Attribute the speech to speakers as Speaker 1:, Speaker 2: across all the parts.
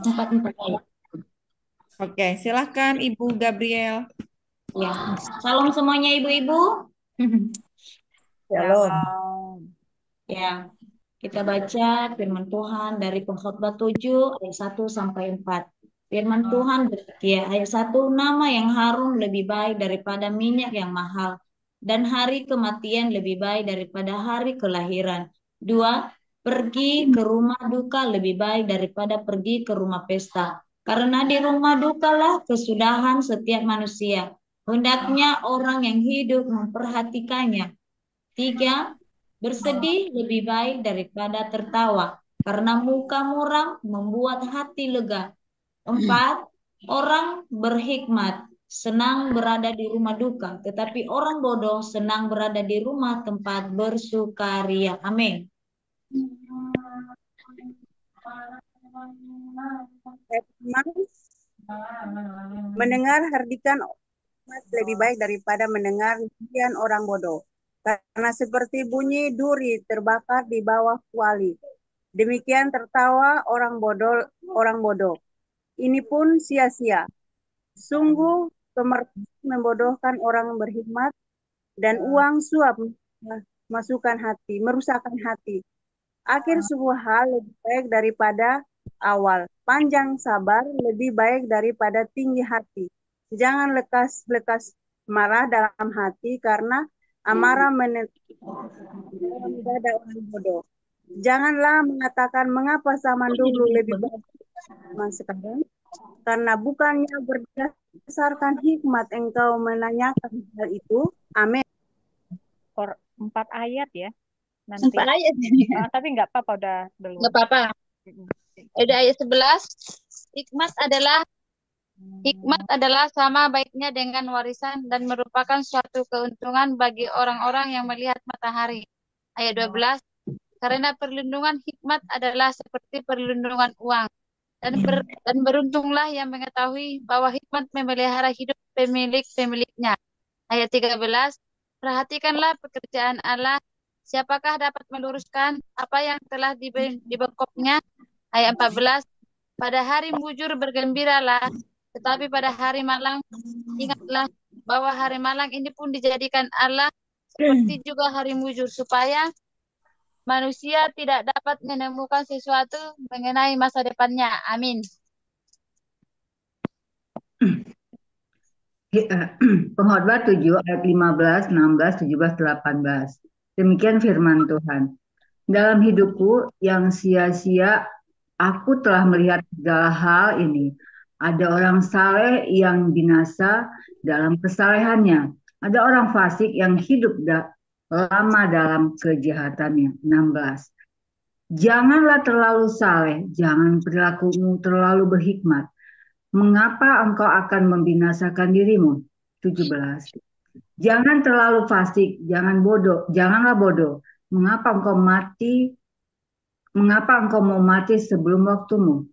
Speaker 1: Empat ayat.
Speaker 2: Oke, silahkan Ibu Gabriel.
Speaker 1: Ya. Salam semuanya ibu-ibu.
Speaker 3: Shalom.
Speaker 1: Ya, kita baca firman Tuhan dari Pengkhotbah 7 ayat 1 sampai 4. Firman Tuhan ya, ayat 1, nama yang harum lebih baik daripada minyak yang mahal, dan hari kematian lebih baik daripada hari kelahiran. 2, pergi ke rumah duka lebih baik daripada pergi ke rumah pesta. Karena di rumah dukalah kesudahan setiap manusia. Hendaknya orang yang hidup memperhatikannya. 3, bersedih lebih baik daripada tertawa, karena muka muram membuat hati lega. 4, orang berhikmat senang berada di rumah duka, tetapi orang bodoh senang berada di rumah tempat bersukaria. Amin.
Speaker 3: Memang mendengar hardikan umat lebih baik daripada mendengar nyanyian orang bodoh. Karena seperti bunyi duri terbakar di bawah kuali. Demikian tertawa orang bodoh. Ini pun sia-sia. Sungguh kemerdekaan membodohkan orang berhikmat dan uang suap masukkan hati, merusakkan hati. Akhir sebuah hal lebih baik daripada awal. Panjang sabar lebih baik daripada tinggi hati. Jangan lekas-lekas marah dalam hati karena amarah mendadak orang bodoh. Janganlah mengatakan mengapa zaman
Speaker 1: Kok jadi
Speaker 3: dulu
Speaker 1: banyak
Speaker 3: lebih
Speaker 1: banget?
Speaker 3: baik zaman sekarang, karena bukannya berdasarkan hikmat engkau menanyakan hal itu. Amin.
Speaker 4: 4 ayat ya nanti.
Speaker 5: 4 ayat.
Speaker 4: Tapi nggak apa-apa udah
Speaker 5: Nggak
Speaker 4: duluan.
Speaker 5: apa-apa.
Speaker 4: Mm-mm.
Speaker 5: Udah ayat 11. Hikmat adalah Hikmat adalah sama baiknya dengan warisan dan merupakan suatu keuntungan bagi orang-orang yang melihat matahari. Ayat 12. Karena perlindungan hikmat adalah seperti perlindungan uang. Dan beruntunglah yang mengetahui bahwa hikmat memelihara hidup pemilik-pemiliknya. Ayat 13. Perhatikanlah pekerjaan Allah. Siapakah dapat meluruskan apa yang telah dibengkoknya? Ayat 14. Pada hari mujur bergembiralah, tetapi pada hari malang ingatlah bahwa hari malang ini pun dijadikan Allah seperti juga hari mujur, supaya manusia tidak dapat menemukan sesuatu mengenai masa depannya. Amin.
Speaker 6: Pengkhotbah 7 ayat 15, 16, 17, 18. Demikian firman Tuhan. Dalam hidupku yang sia-sia, aku telah melihat segala hal ini. Ada orang saleh yang binasa dalam kesalehannya. Ada orang fasik yang hidup lama dalam kejahatannya. 16. Janganlah terlalu saleh, jangan perilakumu terlalu berhikmat. Mengapa engkau akan membinasakan dirimu? 17. Jangan terlalu fasik, janganlah bodoh. Mengapa engkau mati Mengapa engkau mau mati sebelum waktumu?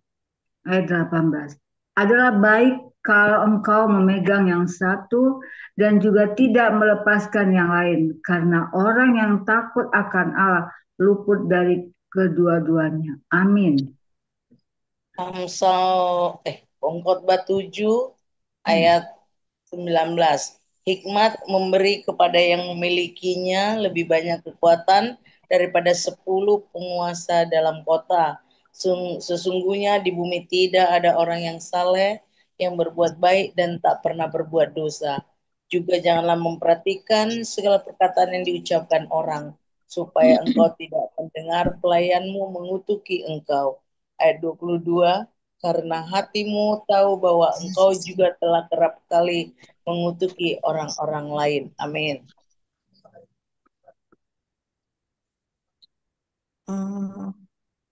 Speaker 6: Ayat 18. Adalah baik kalau engkau memegang yang satu dan juga tidak melepaskan yang lain, karena orang yang takut akan Allah luput dari kedua-duanya. Amin.
Speaker 7: Pengkhotbah 7 ayat 19. Hikmat memberi kepada yang memilikinya lebih banyak kekuatan daripada 10 penguasa dalam kota. Sesungguhnya di bumi tidak ada orang yang saleh, yang berbuat baik dan tak pernah berbuat dosa. Juga janganlah memperhatikan segala perkataan yang diucapkan orang, supaya engkau tidak mendengar pelayanmu mengutuki engkau. Ayat 22. Karena hatimu tahu bahwa engkau juga telah kerap kali mengutuki orang-orang lain. Amin.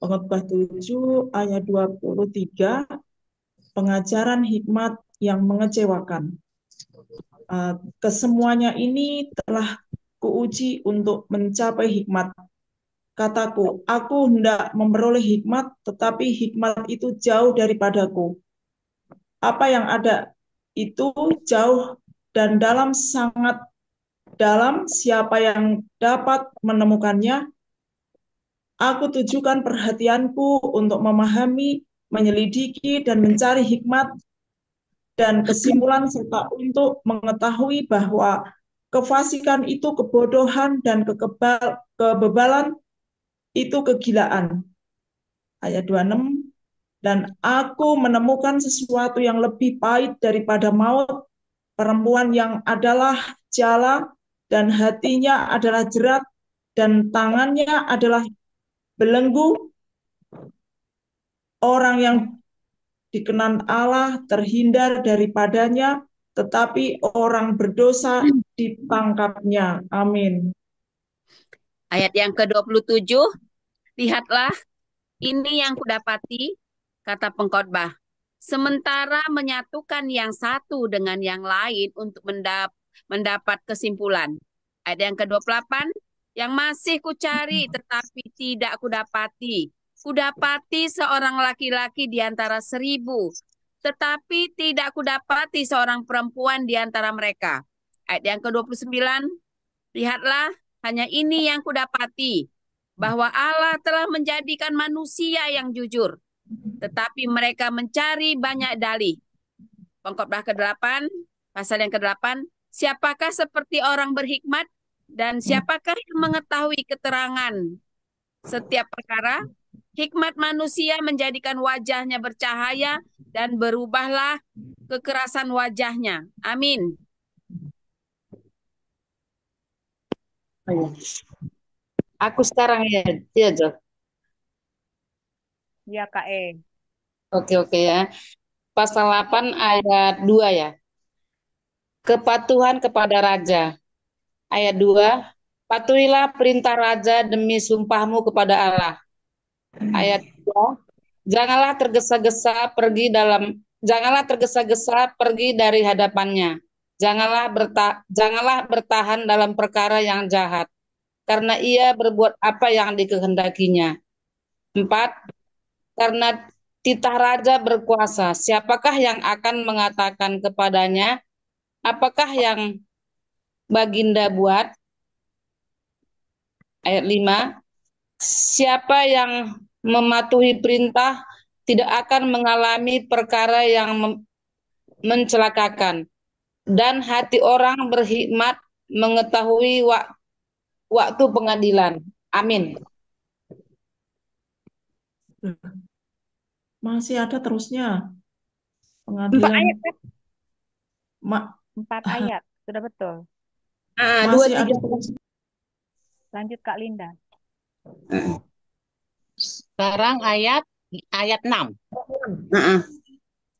Speaker 8: Pengkhotbah 7 ayat 23, pengajaran hikmat yang mengecewakan. Kesemuanya ini telah kuuji untuk mencapai hikmat. Kataku, aku hendak memperoleh hikmat, tetapi hikmat itu jauh daripadaku. Apa yang ada itu jauh dan dalam, sangat dalam. Siapa yang dapat menemukannya? Aku tujukan perhatianku untuk memahami menyelidiki dan mencari hikmat dan kesimpulan serta untuk mengetahui bahwa kefasikan itu kebodohan dan kebebalan itu kegilaan. Ayat 26, dan aku menemukan sesuatu yang lebih pahit daripada maut, perempuan yang adalah jala dan hatinya adalah jerat dan tangannya adalah belenggu. Orang yang dikenan Allah terhindar daripadanya, tetapi orang berdosa ditangkapnya. Amin.
Speaker 9: Ayat yang ke-27, lihatlah, ini yang kudapati, kata pengkhotbah. Sementara menyatukan yang satu dengan yang lain untuk mendapat kesimpulan. Ayat yang ke-28, yang masih kucari tetapi tidak kudapati. Kudapati seorang laki-laki di antara 1000, tetapi tidak kudapati seorang perempuan di antara mereka. Ayat yang ke-29, lihatlah, hanya ini yang kudapati, bahwa Allah telah menjadikan manusia yang jujur, tetapi mereka mencari banyak dalih. Pengkhotbah ke-8, pasal yang ke-8, siapakah seperti orang berhikmat dan siapakah yang mengetahui keterangan setiap perkara? Hikmat manusia menjadikan wajahnya bercahaya dan berubahlah kekerasan wajahnya. Amin.
Speaker 10: Aku sekarang ya, Jo.
Speaker 4: Ya, Kak E.
Speaker 10: Oke ya. Pasal 8 ayat 2 ya. Kepatuhan kepada raja. Ayat 2, patuhilah perintah raja demi sumpahmu kepada Allah. Ayat 2, janganlah tergesa-gesa pergi dari hadapannya. Janganlah bertahan dalam perkara yang jahat, karena ia berbuat apa yang dikehendakinya. 4, karena titah raja berkuasa, siapakah yang akan mengatakan kepadanya, apakah yang baginda buat? Ayat 5, siapa yang mematuhi perintah tidak akan mengalami perkara yang mencelakakan, dan hati orang berhikmat mengetahui waktu pengadilan. Amin.
Speaker 8: Masih ada terusnya.
Speaker 10: 4
Speaker 8: Pengadilan.
Speaker 10: ayat.
Speaker 4: 4 ayat, sudah betul.
Speaker 8: Masih ada terus.
Speaker 4: Lanjut Kak Linda.
Speaker 9: Sekarang ayat 6.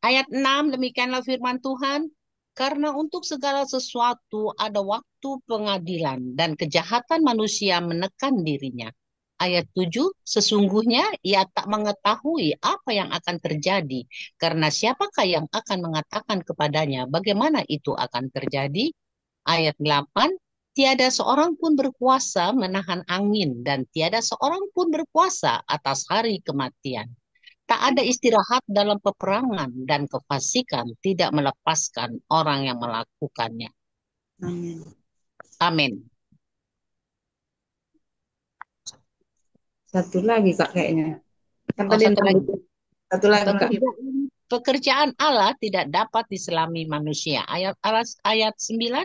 Speaker 9: Ayat 6, demikianlah firman Tuhan. Karena untuk segala sesuatu ada waktu pengadilan dan kejahatan manusia menekan dirinya. Ayat 7, sesungguhnya ia tak mengetahui apa yang akan terjadi, karena siapakah yang akan mengatakan kepadanya bagaimana itu akan terjadi? Ayat 8, tiada seorang pun berkuasa menahan angin dan tiada seorang pun berkuasa atas hari kematian. Tak ada istirahat dalam peperangan dan kefasikan tidak melepaskan orang yang melakukannya. Amin.
Speaker 10: Satu lagi Kak kayaknya.
Speaker 9: Satu lagi Kak. Pekerjaan Allah tidak dapat diselami manusia. Ayat 9.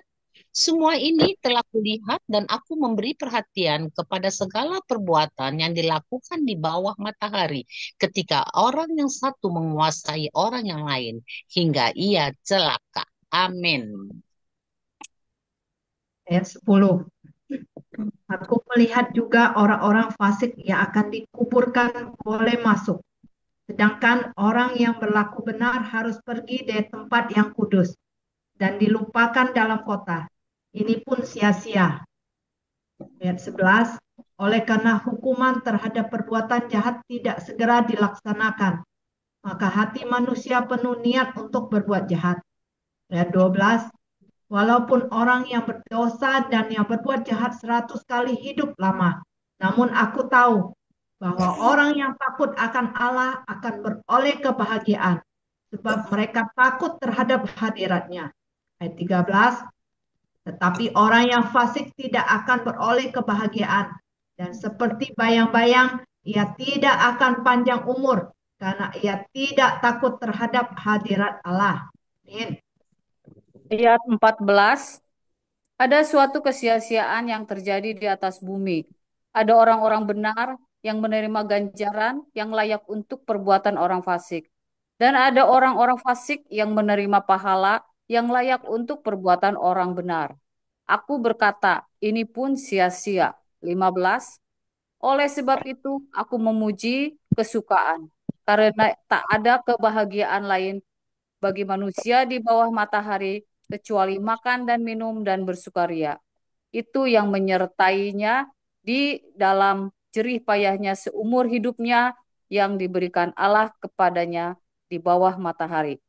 Speaker 9: Semua ini telah kulihat dan aku memberi perhatian kepada segala perbuatan yang dilakukan di bawah matahari ketika orang yang satu menguasai orang yang lain hingga ia celaka. Amin.
Speaker 11: Ayat 10. Aku melihat juga orang-orang fasik yang akan dikuburkan boleh masuk. Sedangkan orang yang berlaku benar harus pergi dari tempat yang kudus dan dilupakan dalam kota. Ini pun sia-sia. Ayat 11. Oleh karena hukuman terhadap perbuatan jahat tidak segera dilaksanakan, maka hati manusia penuh niat untuk berbuat jahat. Ayat 12. Walaupun orang yang berdosa dan yang berbuat jahat 100 kali hidup lama, namun aku tahu bahwa orang yang takut akan Allah akan beroleh kebahagiaan, sebab mereka takut terhadap hadiratnya. Ayat 13. Tetapi orang yang fasik tidak akan beroleh kebahagiaan, dan seperti bayang-bayang ia tidak akan panjang umur, karena ia tidak takut terhadap hadirat Allah. Amin.
Speaker 12: Ayat 14. Ada suatu kesia-siaan yang terjadi di atas bumi. Ada orang-orang benar yang menerima ganjaran yang layak untuk perbuatan orang fasik. Dan ada orang-orang fasik yang menerima pahala yang layak untuk perbuatan orang benar. Aku berkata, ini pun sia-sia. 15. Oleh sebab itu, aku memuji kesukaan, karena tak ada kebahagiaan lain bagi manusia di bawah matahari kecuali makan dan minum dan bersukaria. Itu yang menyertainya di dalam jerih payahnya seumur hidupnya yang diberikan Allah kepadanya di bawah matahari.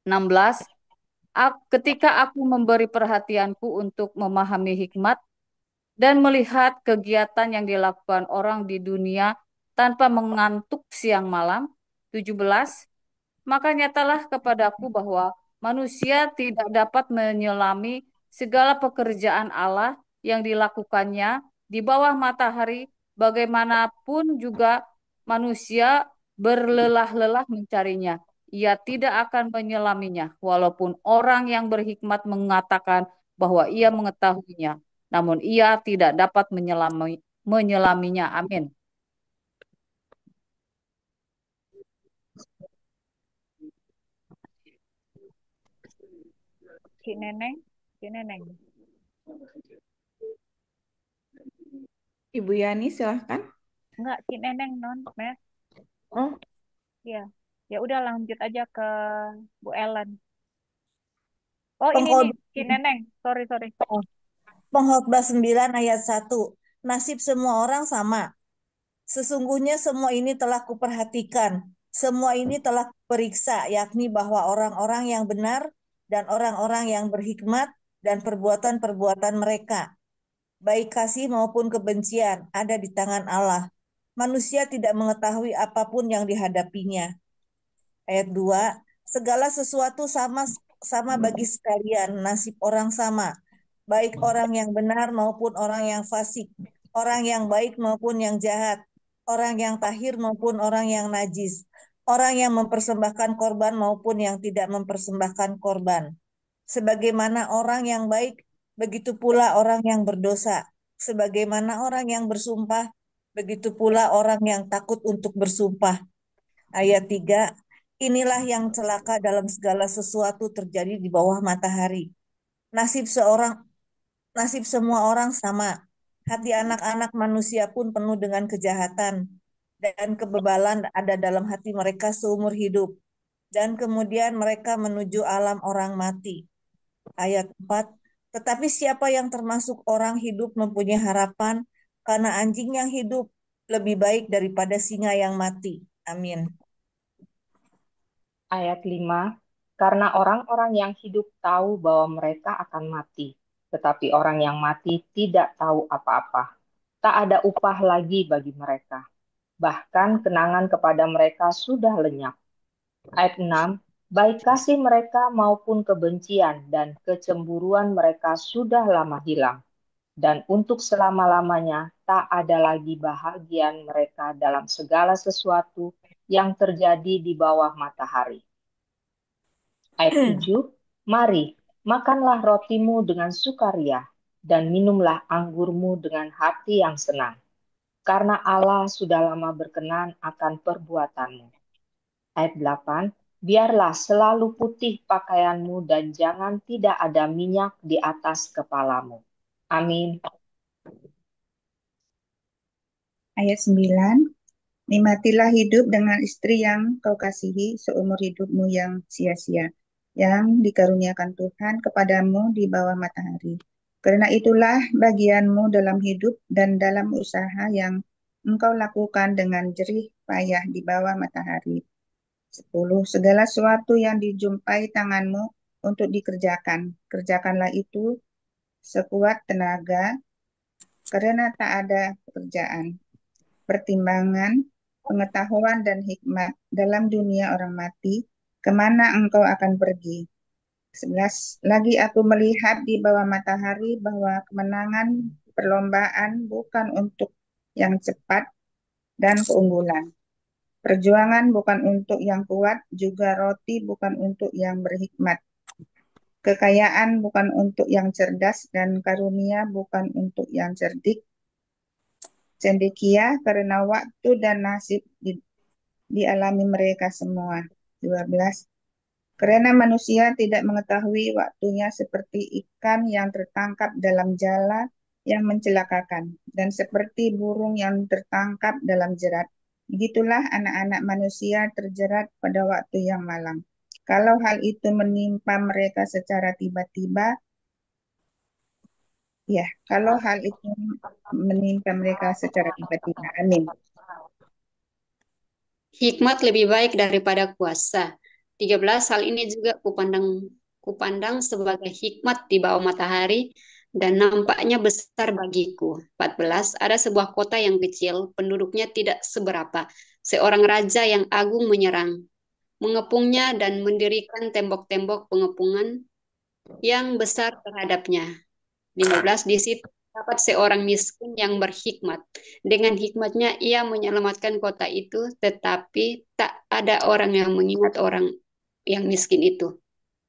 Speaker 12: 16. Ketika aku memberi perhatianku untuk memahami hikmat dan melihat kegiatan yang dilakukan orang di dunia tanpa mengantuk siang malam. 17. Maka nyatalah kepadaku bahwa manusia tidak dapat menyelami segala pekerjaan Allah yang dilakukannya di bawah matahari, bagaimanapun juga manusia berlelah-lelah mencarinya. Ia tidak akan menyelaminya, walaupun orang yang berhikmat mengatakan bahwa ia mengetahuinya, namun ia tidak dapat menyelaminya. Amin.
Speaker 4: Cik Neneng, Cik Neneng.
Speaker 2: Ibu Yani, silahkan.
Speaker 4: Enggak, Cik Neneng non, Mes.
Speaker 2: Oh,
Speaker 4: Iya. Ya udah lanjut aja ke Bu Ellen. Oh, ini nih,
Speaker 1: Pengkhotbah
Speaker 4: Cik Neneng. Sorry.
Speaker 1: Pengkhotbah 9 ayat 1. Nasib semua orang sama. Sesungguhnya semua ini telah kuperhatikan. Semua ini telah kuperiksa, yakni bahwa orang-orang yang benar dan orang-orang yang berhikmat dan perbuatan-perbuatan mereka, baik kasih maupun kebencian, ada di tangan Allah. Manusia tidak mengetahui apapun yang dihadapinya. Ayat 2. Segala sesuatu sama bagi sekalian, nasib orang sama, baik orang yang benar maupun orang yang fasik, orang yang baik maupun yang jahat, orang yang tahir maupun orang yang najis, orang yang mempersembahkan korban maupun yang tidak mempersembahkan korban. Sebagaimana orang yang baik, begitu pula orang yang berdosa. Sebagaimana orang yang bersumpah, begitu pula orang yang takut untuk bersumpah. Ayat 3. Inilah yang celaka dalam segala sesuatu terjadi di bawah matahari. Nasib semua orang sama. Hati anak-anak manusia pun penuh dengan kejahatan dan kebebalan ada dalam hati mereka seumur hidup. Dan kemudian mereka menuju alam orang mati. Ayat 4. Tetapi siapa yang termasuk orang hidup mempunyai harapan, karena anjing yang hidup lebih baik daripada singa yang mati. Amin.
Speaker 13: Ayat 5, karena orang-orang yang hidup tahu bahwa mereka akan mati, tetapi orang yang mati tidak tahu apa-apa. Tak ada upah lagi bagi mereka. Bahkan kenangan kepada mereka sudah lenyap. Ayat 6, baik kasih mereka maupun kebencian dan kecemburuan mereka sudah lama hilang. Dan untuk selama-lamanya tak ada lagi bahagian mereka dalam segala sesuatu yang terjadi di bawah matahari. Ayat 7, mari, makanlah rotimu dengan sukaria, dan minumlah anggurmu dengan hati yang senang, karena Allah sudah lama berkenan akan perbuatanmu. Ayat 8, biarlah selalu putih pakaianmu dan jangan tidak ada minyak di atas kepalamu. Amin.
Speaker 14: Ayat 9, nikmatilah hidup dengan istri yang kau kasihi seumur hidupmu yang sia-sia, yang dikaruniakan Tuhan kepadamu di bawah matahari. Karena itulah bagianmu dalam hidup dan dalam usaha yang engkau lakukan dengan jerih payah di bawah matahari. 10. Segala sesuatu yang dijumpai tanganmu untuk dikerjakan, kerjakanlah itu sekuat tenaga, karena tak ada pekerjaan, pertimbangan, pengetahuan dan hikmat dalam dunia orang mati, kemana engkau akan pergi. 11. Lagi aku melihat di bawah matahari bahwa kemenangan perlombaan bukan untuk yang cepat dan keunggulan, Perjuangan bukan untuk yang kuat, juga roti bukan untuk yang berhikmat. Kekayaan bukan untuk yang cerdas, dan karunia bukan untuk yang cerdik. Cendekia karena waktu dan nasib dialami mereka semua. 12. Karena manusia tidak mengetahui waktunya seperti ikan yang tertangkap dalam jala yang mencelakakan, dan seperti burung yang tertangkap dalam jerat. Begitulah anak-anak manusia terjerat pada waktu yang malang. Kalau hal itu menimpa mereka secara tiba-tiba, kalau hal itu menimpa mereka secara tiba-tiba. Amin.
Speaker 15: Hikmat lebih baik daripada kuasa. 13, hal ini juga kupandang sebagai hikmat di bawah matahari dan nampaknya besar bagiku. 14, ada sebuah kota yang kecil, penduduknya tidak seberapa. Seorang raja yang agung menyerang, mengepungnya dan mendirikan tembok-tembok pengepungan yang besar terhadapnya. 15, di situ dapat seorang miskin yang berhikmat. Dengan hikmatnya ia menyelamatkan kota itu, tetapi tak ada orang yang mengingat orang yang miskin itu.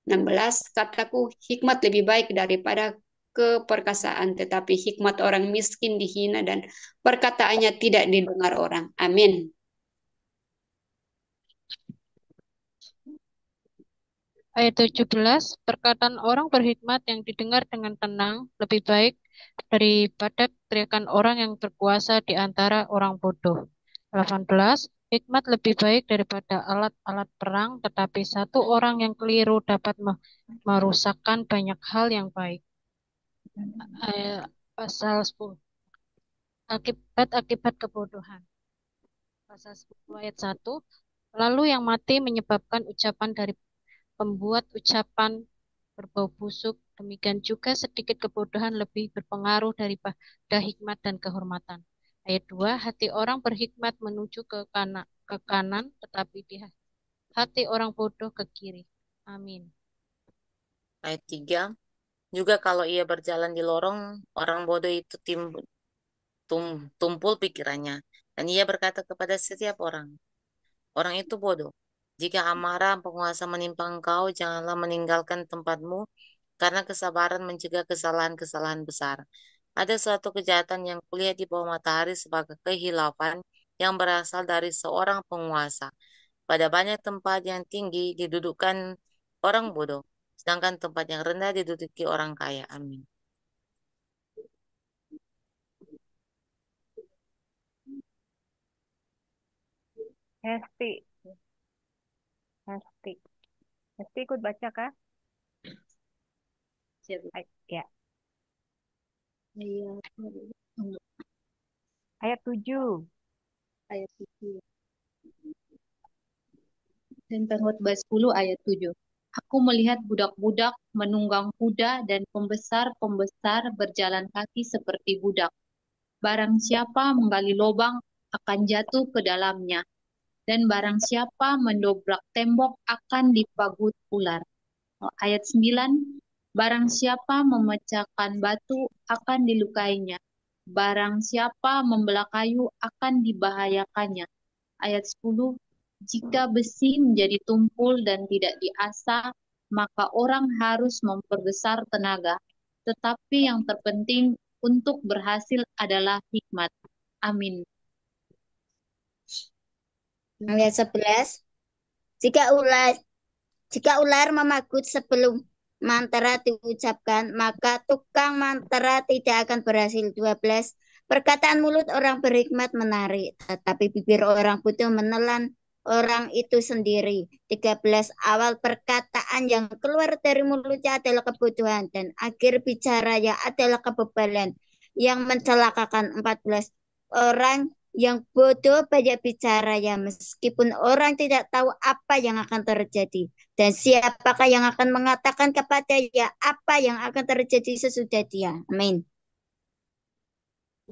Speaker 15: 16, kataku hikmat lebih baik daripada keperkasaan, tetapi hikmat orang miskin dihina dan perkataannya tidak didengar orang. Amin.
Speaker 16: Ayat 17, perkataan orang berhikmat yang didengar dengan tenang lebih baik daripada teriakan orang yang berkuasa di antara orang bodoh. 18, hikmat lebih baik daripada alat-alat perang, tetapi satu orang yang keliru dapat merusakkan banyak hal yang baik. Pasal 10, akibat kebodohan. Pasal 10 ayat 1, lalu yang mati menyebabkan ucapan dari pembuat ucapan berbau busuk, demikian juga sedikit kebodohan lebih berpengaruh daripada hikmat dan kehormatan. Ayat 2, hati orang berhikmat menuju ke kanan, tetapi di hati orang bodoh ke kiri. Amin.
Speaker 17: Ayat 3, juga kalau ia berjalan di lorong, orang bodoh itu tumpul pikirannya, dan ia berkata kepada setiap orang itu bodoh. Jika amarah penguasa menimpa engkau, janganlah meninggalkan tempatmu, karena kesabaran mencegah kesalahan-kesalahan besar. Ada suatu kejahatan yang kulihat di bawah matahari sebagai kehilafan yang berasal dari seorang penguasa. Pada banyak tempat yang tinggi didudukkan orang bodoh, sedangkan tempat yang rendah diduduki orang kaya. Amin.
Speaker 4: Hesti ikut baca kah? Ya. Ayat 7.
Speaker 18: Ayat 7. Dan Pengkhotbah 10 ayat 7. Aku melihat budak-budak menunggang kuda dan pembesar-pembesar berjalan kaki seperti budak. Barang siapa menggali lubang akan jatuh ke dalamnya, dan barang siapa mendobrak tembok akan dipagut ular. Ayat 9, barang siapa memecahkan batu akan dilukainya, barang siapa membelah kayu akan dibahayakannya. Ayat 10, jika besi menjadi tumpul dan tidak diasah, maka orang harus memperbesar tenaga, tetapi yang terpenting untuk berhasil adalah hikmat. Amin.
Speaker 19: Ayat 11, jika ular memagut sebelum mantra diucapkan, maka tukang mantra tidak akan berhasil. 12, perkataan mulut orang berhikmat menarik, tetapi bibir orang bodoh menelan orang itu sendiri. 13, awal perkataan yang keluar dari mulutnya adalah kebodohan, dan akhir bicaranya adalah kebebalan yang mencelakakan. 14, orang yang bodoh banyak bicara ya, meskipun orang tidak tahu apa yang akan terjadi. Dan siapakah yang akan mengatakan kepadanya apa yang akan terjadi sesudah dia. Amin.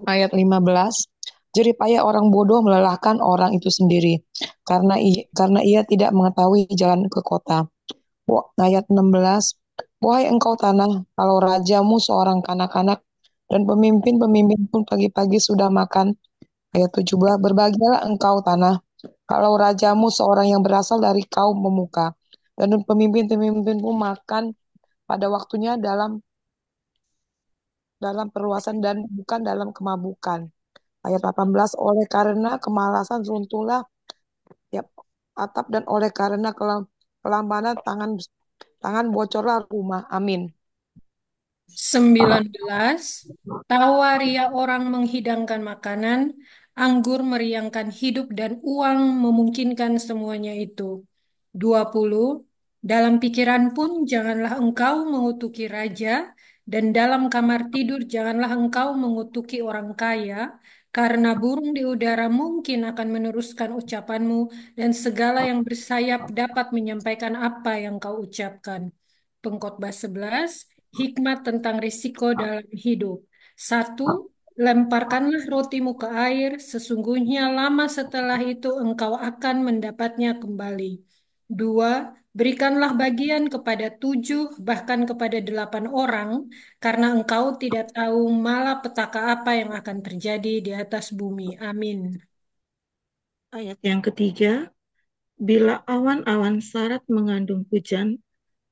Speaker 20: Ayat 15. Jeripaya orang bodoh melelahkan orang itu sendiri, karena ia tidak mengetahui jalan ke kota. Ayat 16. Wahai engkau tanah, kalau rajamu seorang kanak-kanak dan pemimpin-pemimpin pun pagi-pagi sudah makan. Ayat 17, berbahagialah engkau tanah, Kalau rajamu seorang yang berasal dari kaum pemuka, dan pemimpin-pemimpinmu makan pada waktunya dalam perluasan dan bukan dalam kemabukan. Ayat 18, oleh karena kemalasan runtuhlah tiap atap dan oleh karena kelambanan tangan bocorlah rumah. Amin.
Speaker 21: 19. Tawaria orang menghidangkan makanan, anggur meriangkan hidup dan uang memungkinkan semuanya itu. 20. Dalam pikiran pun janganlah engkau mengutuki raja, dan dalam kamar tidur janganlah engkau mengutuki orang kaya, karena burung di udara mungkin akan meneruskan ucapanmu, dan segala yang bersayap dapat menyampaikan apa yang kau ucapkan. Pengkhotbah 11, hikmat tentang risiko dalam hidup. 1. Lemparkanlah rotimu ke air, sesungguhnya lama setelah itu engkau akan mendapatnya kembali. 2. Berikanlah bagian kepada 7, bahkan kepada 8 orang, karena engkau tidak tahu malapetaka apa yang akan terjadi di atas bumi. Amin.
Speaker 8: Ayat yang ketiga, bila awan-awan sarat mengandung hujan,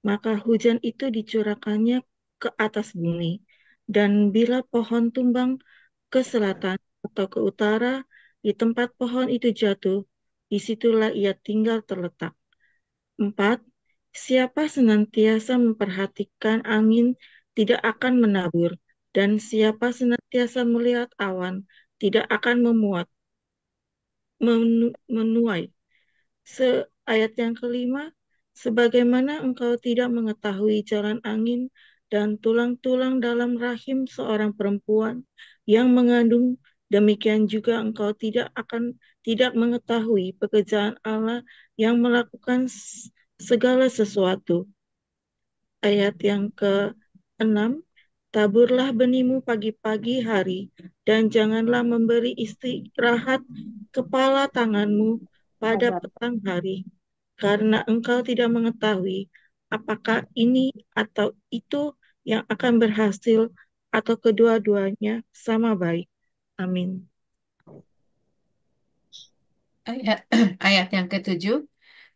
Speaker 8: maka hujan itu dicurahkannya ke atas bumi. Dan bila pohon tumbang ke selatan atau ke utara, di tempat pohon itu jatuh, disitulah ia tinggal terletak. 4. Siapa senantiasa memperhatikan angin tidak akan menabur, dan siapa senantiasa melihat awan tidak akan menuai. Ayat yang kelima, sebagaimana engkau tidak mengetahui jalan angin dan tulang-tulang dalam rahim seorang perempuan yang mengandung, demikian juga engkau tidak mengetahui pekerjaan Allah yang melakukan segala sesuatu. Ayat yang ke-6, taburlah benihmu pagi-pagi hari, dan janganlah memberi istirahat kepala tanganmu pada petang hari, karena engkau tidak mengetahui apakah ini atau itu yang akan berhasil atau kedua-duanya sama baik. Amin.
Speaker 2: Ayat yang ke-7,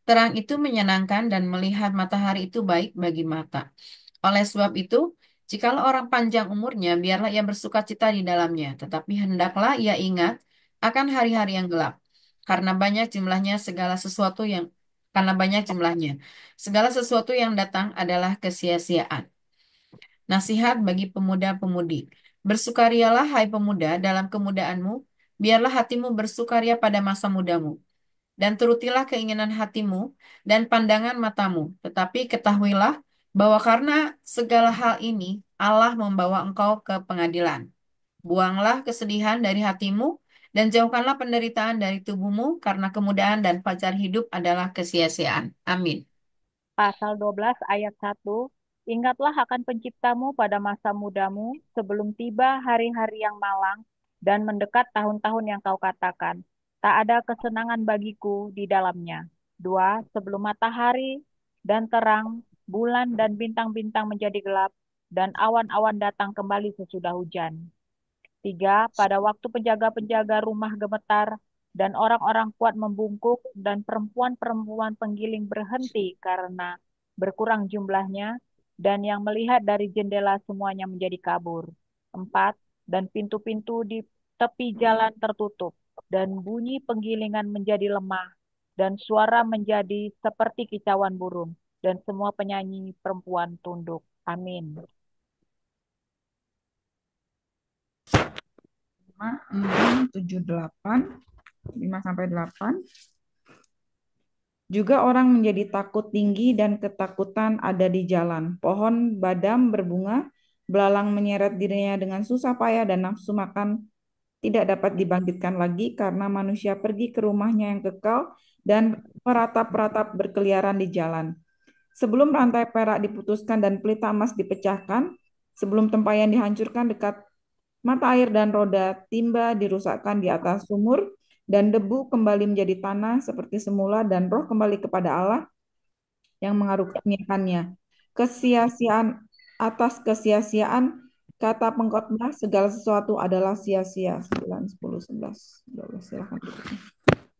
Speaker 2: terang itu menyenangkan dan melihat matahari itu baik bagi mata. Oleh sebab itu, jikalau orang panjang umurnya, biarlah ia bersukacita di dalamnya. Tetapi hendaklah ia ingat akan hari-hari yang gelap, karena banyak jumlahnya segala sesuatu yang datang adalah kesia-siaan. Nasihat bagi pemuda-pemudi. Bersukarialah hai pemuda dalam kemudaanmu, biarlah hatimu bersukaria pada masa mudamu. Dan turutilah keinginan hatimu dan pandangan matamu. Tetapi ketahuilah bahwa karena segala hal ini, Allah membawa engkau ke pengadilan. Buanglah kesedihan dari hatimu dan jauhkanlah penderitaan dari tubuhmu, karena kemudahan dan fajar hidup adalah kesia-siaan. Amin.
Speaker 4: Pasal 12 ayat 1, ingatlah akan penciptamu pada masa mudamu, sebelum tiba hari-hari yang malang dan mendekat tahun-tahun yang kau katakan, tak ada kesenangan bagiku di dalamnya. 2, sebelum matahari dan terang, bulan dan bintang-bintang menjadi gelap, dan awan-awan datang kembali sesudah hujan. 3, pada waktu penjaga-penjaga rumah gemetar, dan orang-orang kuat membungkuk, dan perempuan-perempuan penggiling berhenti karena berkurang jumlahnya, dan yang melihat dari jendela semuanya menjadi kabur. 4, dan pintu-pintu di tepi jalan tertutup, dan bunyi penggilingan menjadi lemah, dan suara menjadi seperti kicauan burung, dan semua penyanyi perempuan tunduk. Amin.
Speaker 2: 5, 6, 7, 8. 5-8. Juga orang menjadi takut tinggi dan ketakutan ada di jalan. Pohon badam berbunga, belalang menyeret dirinya dengan susah payah dan nafsu makan tidak dapat dibangkitkan lagi karena manusia pergi ke rumahnya yang kekal dan meratap-ratap berkeliaran di jalan. Sebelum rantai perak diputuskan dan pelita emas dipecahkan, sebelum tempayan dihancurkan dekat mata air dan roda timba dirusakkan di atas sumur, dan debu kembali menjadi tanah seperti semula, dan roh kembali kepada Allah yang mengaruniakannya. Kesia-siaan atas kesia-siaan, kata pengkhotbah, segala sesuatu adalah sia-sia. 9, 10, 11, 12. Silakan.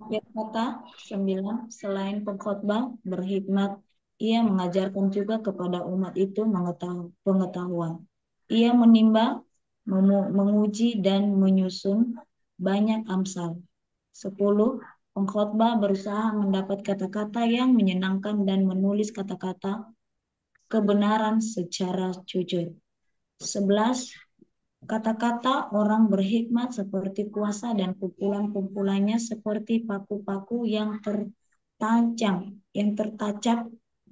Speaker 1: Ayat kata 9, selain pengkhotbah berhikmat, ia mengajarkan juga kepada umat itu pengetahuan. Ia menimbang, menguji, dan menyusun banyak amsal. 10. Pengkhotbah berusaha mendapat kata-kata yang menyenangkan dan menulis kata-kata kebenaran secara jujur. 11. Kata-kata orang berhikmat seperti kuasa dan kumpulan-kumpulannya seperti paku-paku yang tertacap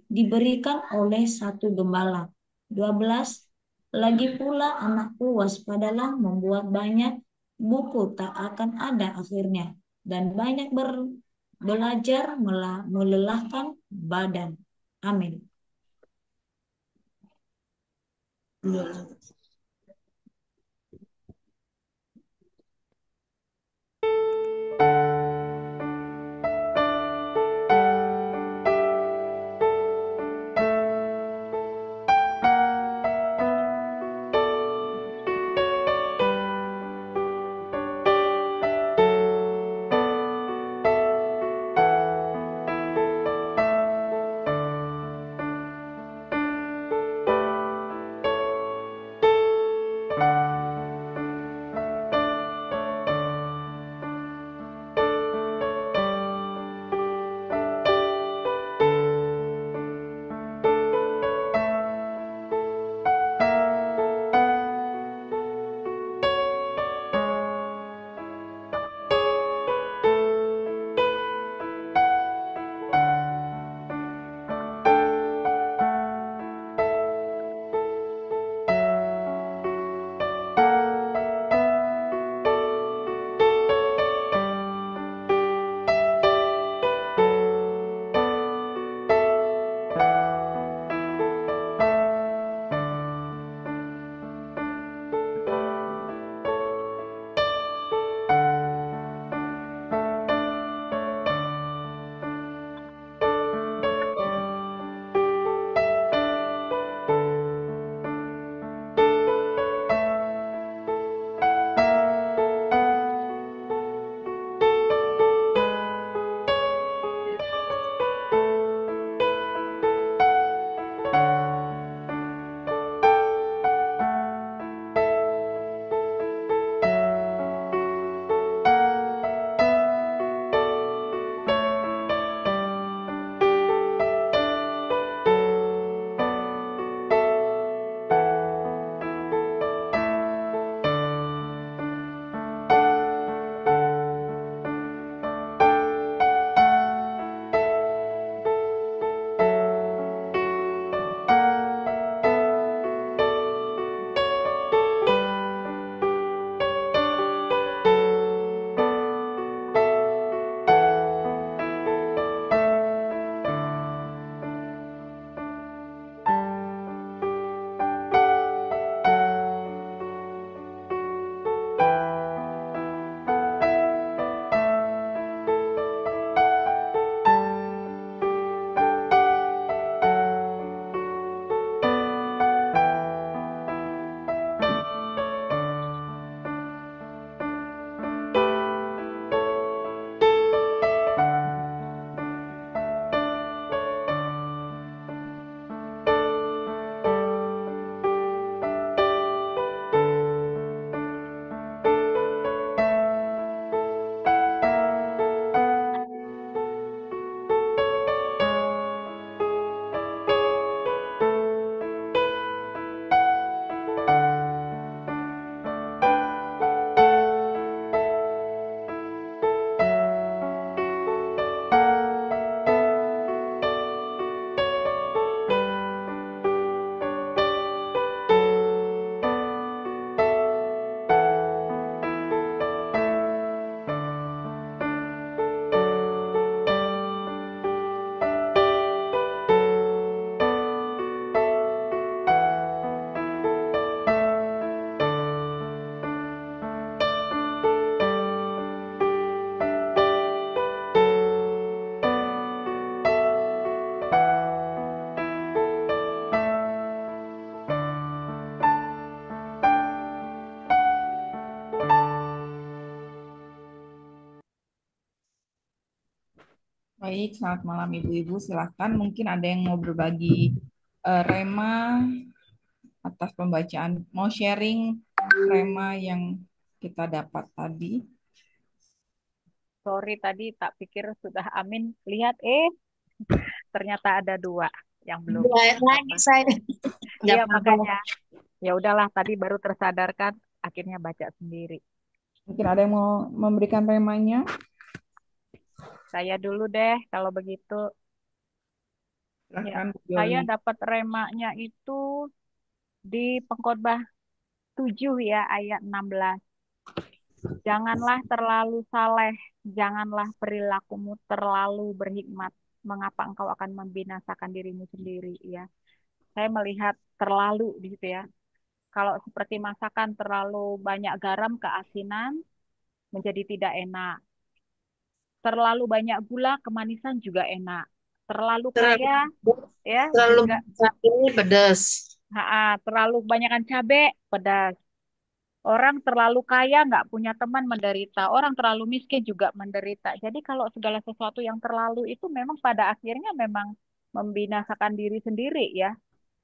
Speaker 1: diberikan oleh satu gembala. 12. Lagi pula anakku, waspadalah, membuat banyak buku tak akan ada akhirnya, dan banyak belajar melelahkan badan. Amin.
Speaker 2: Baik, selamat malam Ibu-Ibu. Silahkan, mungkin ada yang mau berbagi rema atas pembacaan, mau sharing rema yang kita dapat tadi.
Speaker 4: Sorry tadi tak pikir sudah amin. Lihat ternyata ada 2 yang belum.
Speaker 5: Lagi saya. Nggak
Speaker 4: Iya
Speaker 5: apa-apa.
Speaker 4: makanya. Ya udahlah tadi baru tersadarkan, akhirnya baca sendiri.
Speaker 2: Mungkin ada yang mau memberikan remanya?
Speaker 4: Saya dulu deh kalau begitu. Ya,
Speaker 2: Silahkan, Bu
Speaker 4: saya
Speaker 2: Joli.
Speaker 4: dapat remanya itu di Pengkhotbah 7 ya ayat 16. Janganlah terlalu saleh, janganlah perilakumu terlalu berhikmat. Mengapa engkau akan membinasakan dirimu sendiri ya. Saya melihat terlalu di situ ya. Kalau seperti masakan terlalu banyak garam keasinan menjadi tidak enak. Terlalu banyak gula kemanisan juga enak. Terlalu
Speaker 5: Terlalu
Speaker 4: kaya ya
Speaker 5: terlalu
Speaker 4: juga
Speaker 5: ini pedas.
Speaker 4: terlalu banyakkan cabai pedas. Orang terlalu kaya nggak punya teman menderita. Orang terlalu miskin juga menderita. Jadi kalau segala sesuatu yang terlalu itu memang pada akhirnya memang membinasakan diri sendiri ya.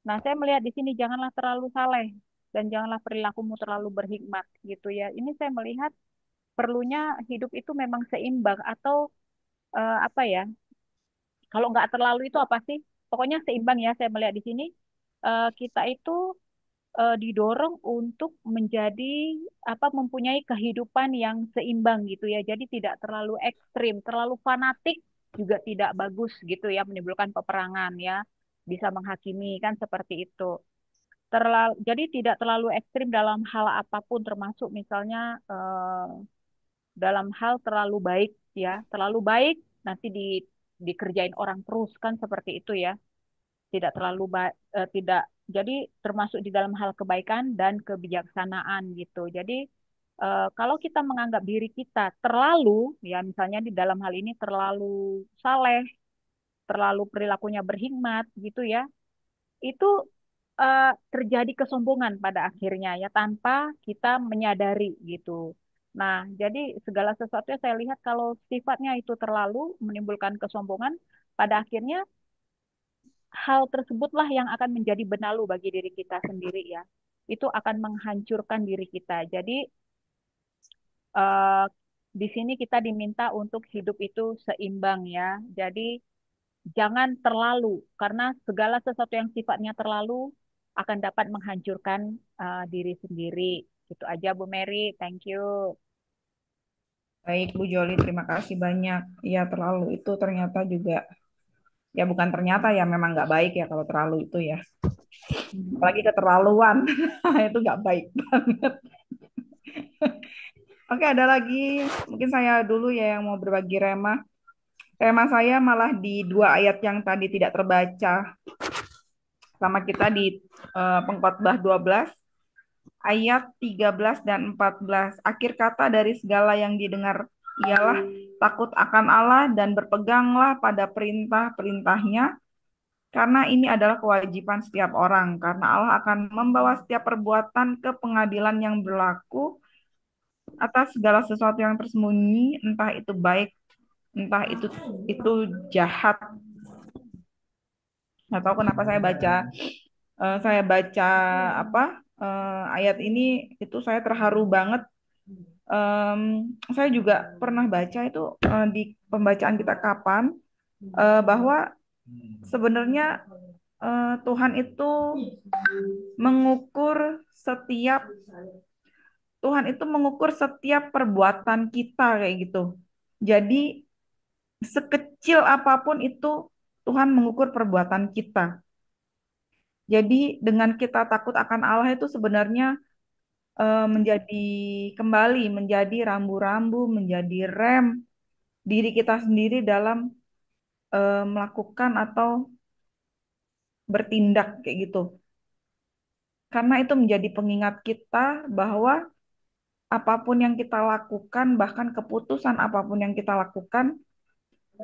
Speaker 4: Nah, saya melihat di sini janganlah terlalu saleh dan janganlah perilakumu terlalu berhikmat gitu ya. Ini saya melihat perlunya hidup itu memang seimbang atau apa ya? Kalau nggak terlalu itu apa sih? Pokoknya seimbang ya. Saya melihat di sini kita itu didorong untuk menjadi apa mempunyai kehidupan yang seimbang gitu ya. Jadi tidak terlalu ekstrim, terlalu fanatik juga tidak bagus gitu ya, menimbulkan peperangan ya. Bisa menghakimi kan seperti itu. Jadi tidak terlalu ekstrim dalam hal apapun termasuk misalnya dalam hal terlalu baik ya. Terlalu baik nanti dikerjain orang terus kan seperti itu ya. Tidak terlalu tidak jadi termasuk di dalam hal kebaikan dan kebijaksanaan gitu. Jadi kalau kita menganggap diri kita terlalu ya misalnya di dalam hal ini terlalu saleh, terlalu perilakunya berhikmat gitu ya, itu terjadi kesombongan pada akhirnya ya tanpa kita menyadari gitu. Nah, jadi segala sesuatu yang saya lihat kalau sifatnya itu terlalu menimbulkan kesombongan, pada akhirnya hal tersebutlah yang akan menjadi benalu bagi diri kita sendiri ya. Itu akan menghancurkan diri kita. Jadi eh, di sini kita diminta untuk hidup itu seimbang ya. Jadi jangan terlalu karena segala sesuatu yang sifatnya terlalu akan dapat menghancurkan diri sendiri. Itu aja Bu Mary. Thank you.
Speaker 2: Baik, Bu Joli, terima kasih banyak. Ya, terlalu itu ternyata juga, ya bukan ternyata ya, memang nggak baik ya kalau terlalu itu ya. Apalagi keterlaluan, itu nggak baik banget. Oke, ada lagi. Mungkin saya dulu ya yang mau berbagi rema. Rema saya malah di 2 ayat yang tadi tidak terbaca sama kita di Pengkhotbah 12, ayat 13 dan 14. Akhir kata dari segala yang didengar ialah takut akan Allah dan berpeganglah pada perintah-perintahnya, karena ini adalah kewajiban setiap orang, karena Allah akan membawa setiap perbuatan ke pengadilan yang berlaku atas segala sesuatu yang tersembunyi, entah itu baik, entah itu jahat. Nggak tahu kenapa saya baca apa ayat ini itu saya terharu banget. Saya juga pernah baca itu di pembacaan kita kapan bahwa sebenarnya Tuhan itu mengukur setiap perbuatan kita kayak gitu. Jadi sekecil apapun itu Tuhan mengukur perbuatan kita. Jadi dengan kita takut akan Allah itu sebenarnya menjadi rambu-rambu, menjadi rem diri kita sendiri dalam melakukan atau bertindak kayak gitu. Karena itu menjadi pengingat kita bahwa apapun yang kita lakukan, bahkan keputusan apapun yang kita lakukan,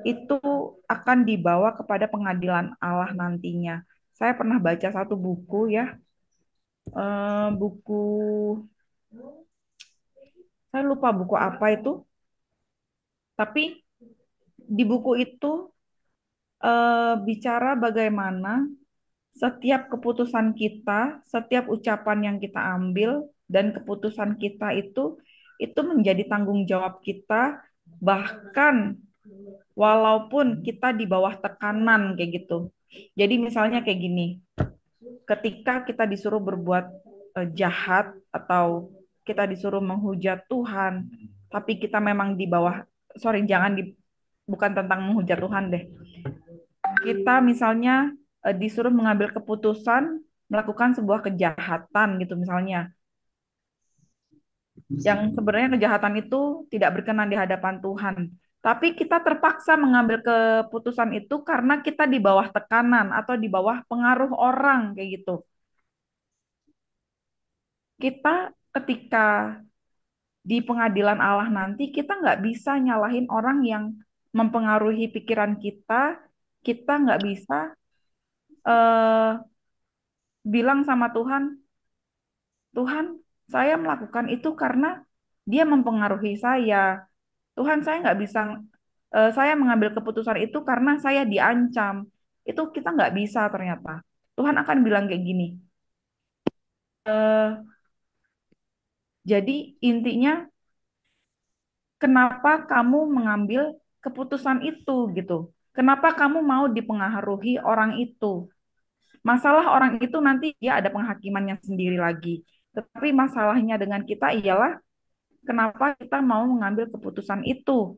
Speaker 2: itu akan dibawa kepada pengadilan Allah nantinya. Saya pernah baca satu buku ya, buku, saya lupa buku apa itu, tapi di buku itu bicara bagaimana setiap keputusan kita, setiap ucapan yang kita ambil dan keputusan kita itu menjadi tanggung jawab kita, bahkan walaupun kita di bawah tekanan kayak gitu. Jadi misalnya kayak gini, ketika kita disuruh berbuat jahat atau kita disuruh menghujat Tuhan, tapi kita memang di bawah, sorry, bukan tentang menghujat Tuhan deh. Kita misalnya disuruh mengambil keputusan melakukan sebuah kejahatan gitu misalnya, yang sebenarnya kejahatan itu tidak berkenan di hadapan Tuhan. Tapi kita terpaksa mengambil keputusan itu karena kita di bawah tekanan atau di bawah pengaruh orang kayak gitu. Kita ketika di pengadilan Allah nanti kita nggak bisa nyalahin orang yang mempengaruhi pikiran kita. Kita nggak bisa eh, bilang sama Tuhan, Tuhan, saya melakukan itu karena dia mempengaruhi saya. Tuhan, saya nggak bisa, saya mengambil keputusan itu karena saya diancam. Itu kita nggak bisa ternyata. Tuhan akan bilang kayak gini. eh, jadi intinya, kenapa kamu mengambil keputusan itu gitu? Kenapa kamu mau dipengaruhi orang itu? Masalah orang itu nanti dia ada penghakimannya sendiri lagi. Tetapi masalahnya dengan kita ialah kenapa kita mau mengambil keputusan itu,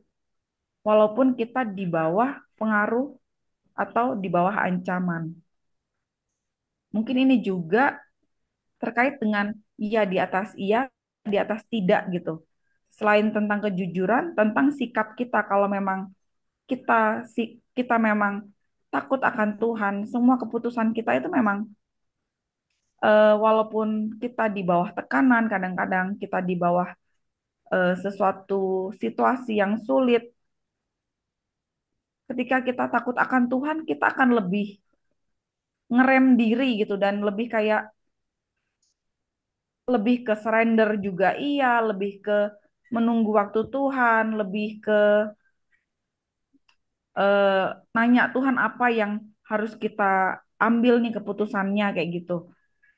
Speaker 2: walaupun kita di bawah pengaruh atau di bawah ancaman. Mungkin ini juga terkait dengan iya, di atas tidak gitu. Selain tentang kejujuran, tentang sikap kita kalau memang kita kita memang takut akan Tuhan, semua keputusan kita itu memang walaupun kita di bawah tekanan, kadang-kadang kita di bawah sesuatu situasi yang sulit, ketika kita takut akan Tuhan, kita akan lebih ngerem diri gitu dan lebih ke surrender juga iya, lebih ke menunggu waktu Tuhan, lebih ke eh, nanya Tuhan apa yang harus kita ambil nih keputusannya kayak gitu.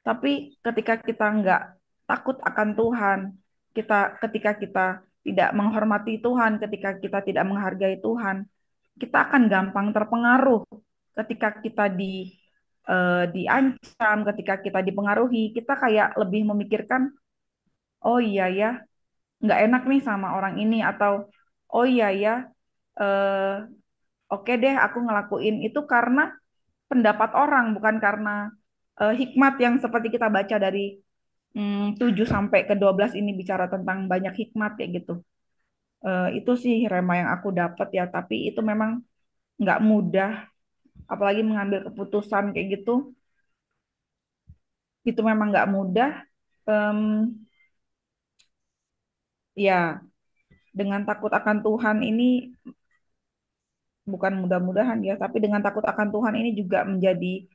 Speaker 2: Tapi ketika kita nggak takut akan Tuhan, ketika kita tidak menghormati Tuhan, ketika kita tidak menghargai Tuhan, kita akan gampang terpengaruh ketika kita diancam, ketika kita dipengaruhi, kita kayak lebih memikirkan, oh iya ya, nggak enak nih sama orang ini, atau oh iya ya, eh, oke deh aku ngelakuin itu karena pendapat orang, bukan karena hikmat yang seperti kita baca dari 7 sampai ke 12 ini bicara tentang banyak hikmat kayak gitu. Itu sih Rema yang aku dapat ya, tapi itu memang nggak mudah, apalagi mengambil keputusan kayak gitu, itu memang nggak mudah. Em, ya, dengan takut akan Tuhan ini bukan mudah-mudahan ya, tapi dengan takut akan Tuhan ini juga menjadi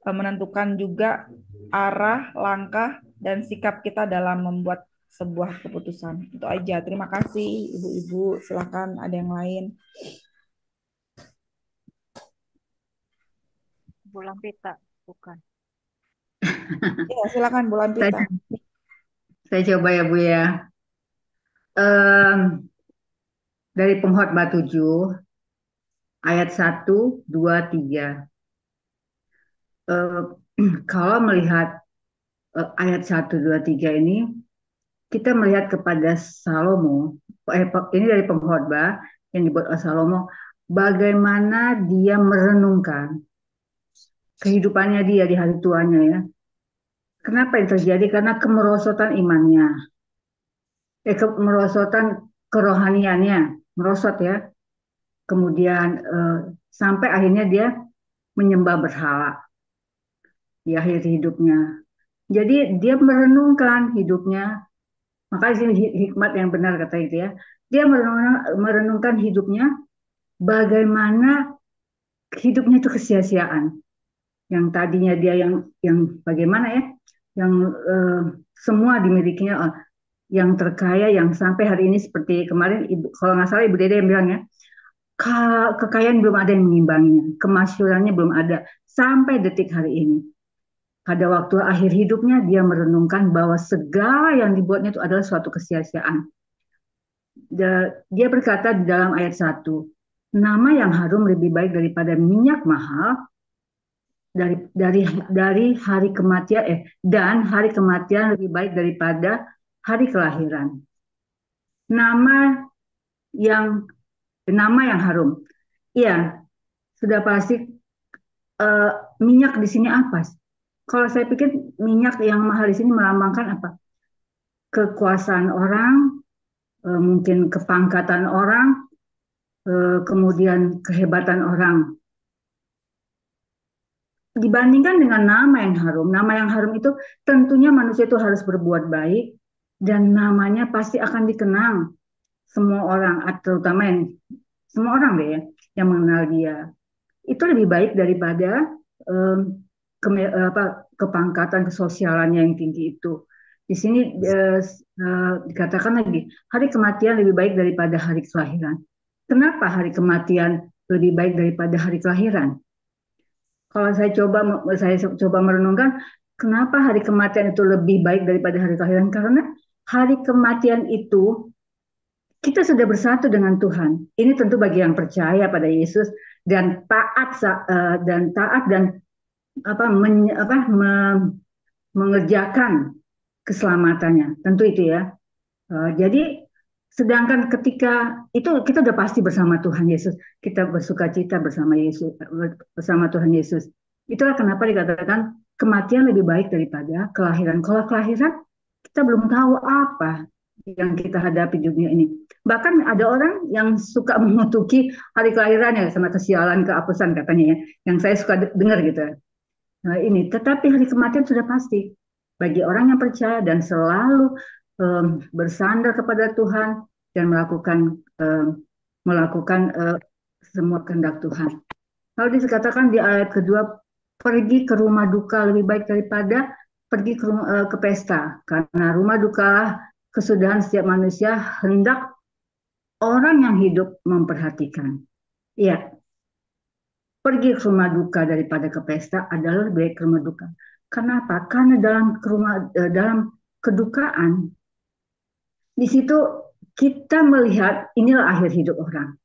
Speaker 2: menentukan juga arah, langkah, dan sikap kita dalam membuat sebuah keputusan. Itu aja. Terima kasih, Ibu-ibu. Silakan ada yang lain.
Speaker 4: Bulan Pita, bukan.
Speaker 2: Ya, silakan Bu Lampita.
Speaker 6: Saya coba ya Bu ya. Dari Pengkhotbah 7 ayat 1, 2, 3. Kalau melihat ayat 1, 2, 3 ini, kita melihat kepada Salomo, ini dari Pengkhotbah yang dibuat oleh Salomo, bagaimana dia merenungkan kehidupannya dia di hari tuanya ya. Kenapa yang terjadi? Karena kemerosotan imannya, kemerosotan kerohaniannya, merosot ya. Kemudian sampai akhirnya dia menyembah berhala di akhir hidupnya. Jadi dia merenungkan hidupnya, maka di sini hikmat yang benar kata itu ya. Dia merenungkan hidupnya, bagaimana hidupnya itu kesia-siaan. Yang tadinya dia yang bagaimana ya, yang semua dimilikinya, yang terkaya, yang sampai hari ini seperti kemarin, kalau nggak salah Ibu Dede yang bilang ya, kekayaan belum ada yang mengimbanginya, kemasyhurannya belum ada sampai detik hari ini. Pada waktu akhir hidupnya dia merenungkan bahwa segala yang dibuatnya itu adalah suatu kesia-siaan. Dia berkata di dalam ayat 1, nama yang harum lebih baik daripada minyak mahal, dari hari kematian dan hari kematian lebih baik daripada hari kelahiran. Nama yang harum. Iya, sudah pasti minyak di sini apa? Kalau saya pikir minyak yang mahal di sini melambangkan apa? Kekuasaan orang, mungkin kepangkatan orang, kemudian kehebatan orang. Dibandingkan dengan nama yang harum. Nama yang harum itu tentunya manusia itu harus berbuat baik dan namanya pasti akan dikenang semua orang, terutama semua orang deh ya, yang mengenal dia. Itu lebih baik daripada kepangkatan kesosialannya yang tinggi itu. Di sini dikatakan lagi, hari kematian lebih baik daripada hari kelahiran. Kenapa hari kematian lebih baik daripada hari kelahiran? Kalau saya coba merenungkan, kenapa hari kematian itu lebih baik daripada hari kelahiran? Karena hari kematian itu kita sudah bersatu dengan Tuhan. Ini tentu bagi yang percaya pada Yesus dan taat dan mengerjakan keselamatannya. Tentu itu ya. Jadi sedangkan ketika itu kita udah pasti bersama Tuhan Yesus, kita bersukacita bersama Yesus, bersama Tuhan Yesus. Itulah kenapa dikatakan kematian lebih baik daripada kelahiran. Kalau kelahiran kita belum tahu apa yang kita hadapi di dunia ini. Bahkan ada orang yang suka mengutuki hari kelahirannya sama kesialan, keapesan katanya ya, yang saya suka dengar gitu. Nah ini, tetapi hari kematian sudah pasti bagi orang yang percaya dan selalu bersandar kepada Tuhan dan melakukan semua kehendak Tuhan. Lalu dikatakan di ayat kedua, pergi ke rumah duka lebih baik daripada pergi ke pesta, karena rumah duka kesudahan setiap manusia, hendak orang yang hidup memperhatikan. Iya, pergi ke rumah duka daripada ke pesta adalah lebih baik ke rumah duka. Kenapa? Karena dalam kedukaan, di situ kita melihat inilah akhir hidup orang.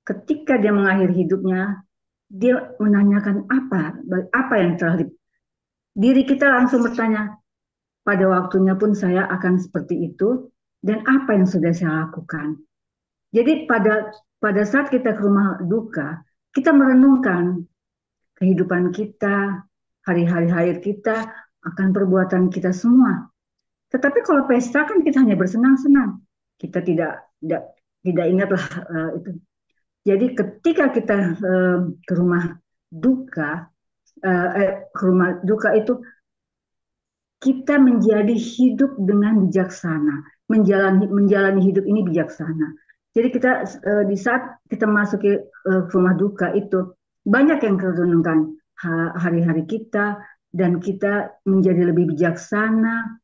Speaker 6: Ketika dia mengakhiri hidupnya, dia menanyakan apa yang telah diri kita langsung bertanya, pada waktunya pun saya akan seperti itu, dan apa yang sudah saya lakukan. Jadi pada saat kita ke rumah duka, kita merenungkan kehidupan kita, hari-hari akhir kita, akan perbuatan kita semua. Tetapi kalau pesta kan kita hanya bersenang-senang, kita tidak ingatlah itu. Jadi ketika kita ke rumah duka itu kita menjadi hidup dengan bijaksana, menjalani hidup ini bijaksana. Jadi kita di saat kita masuk ke rumah duka itu banyak yang kita renungkan hari-hari kita dan kita menjadi lebih bijaksana.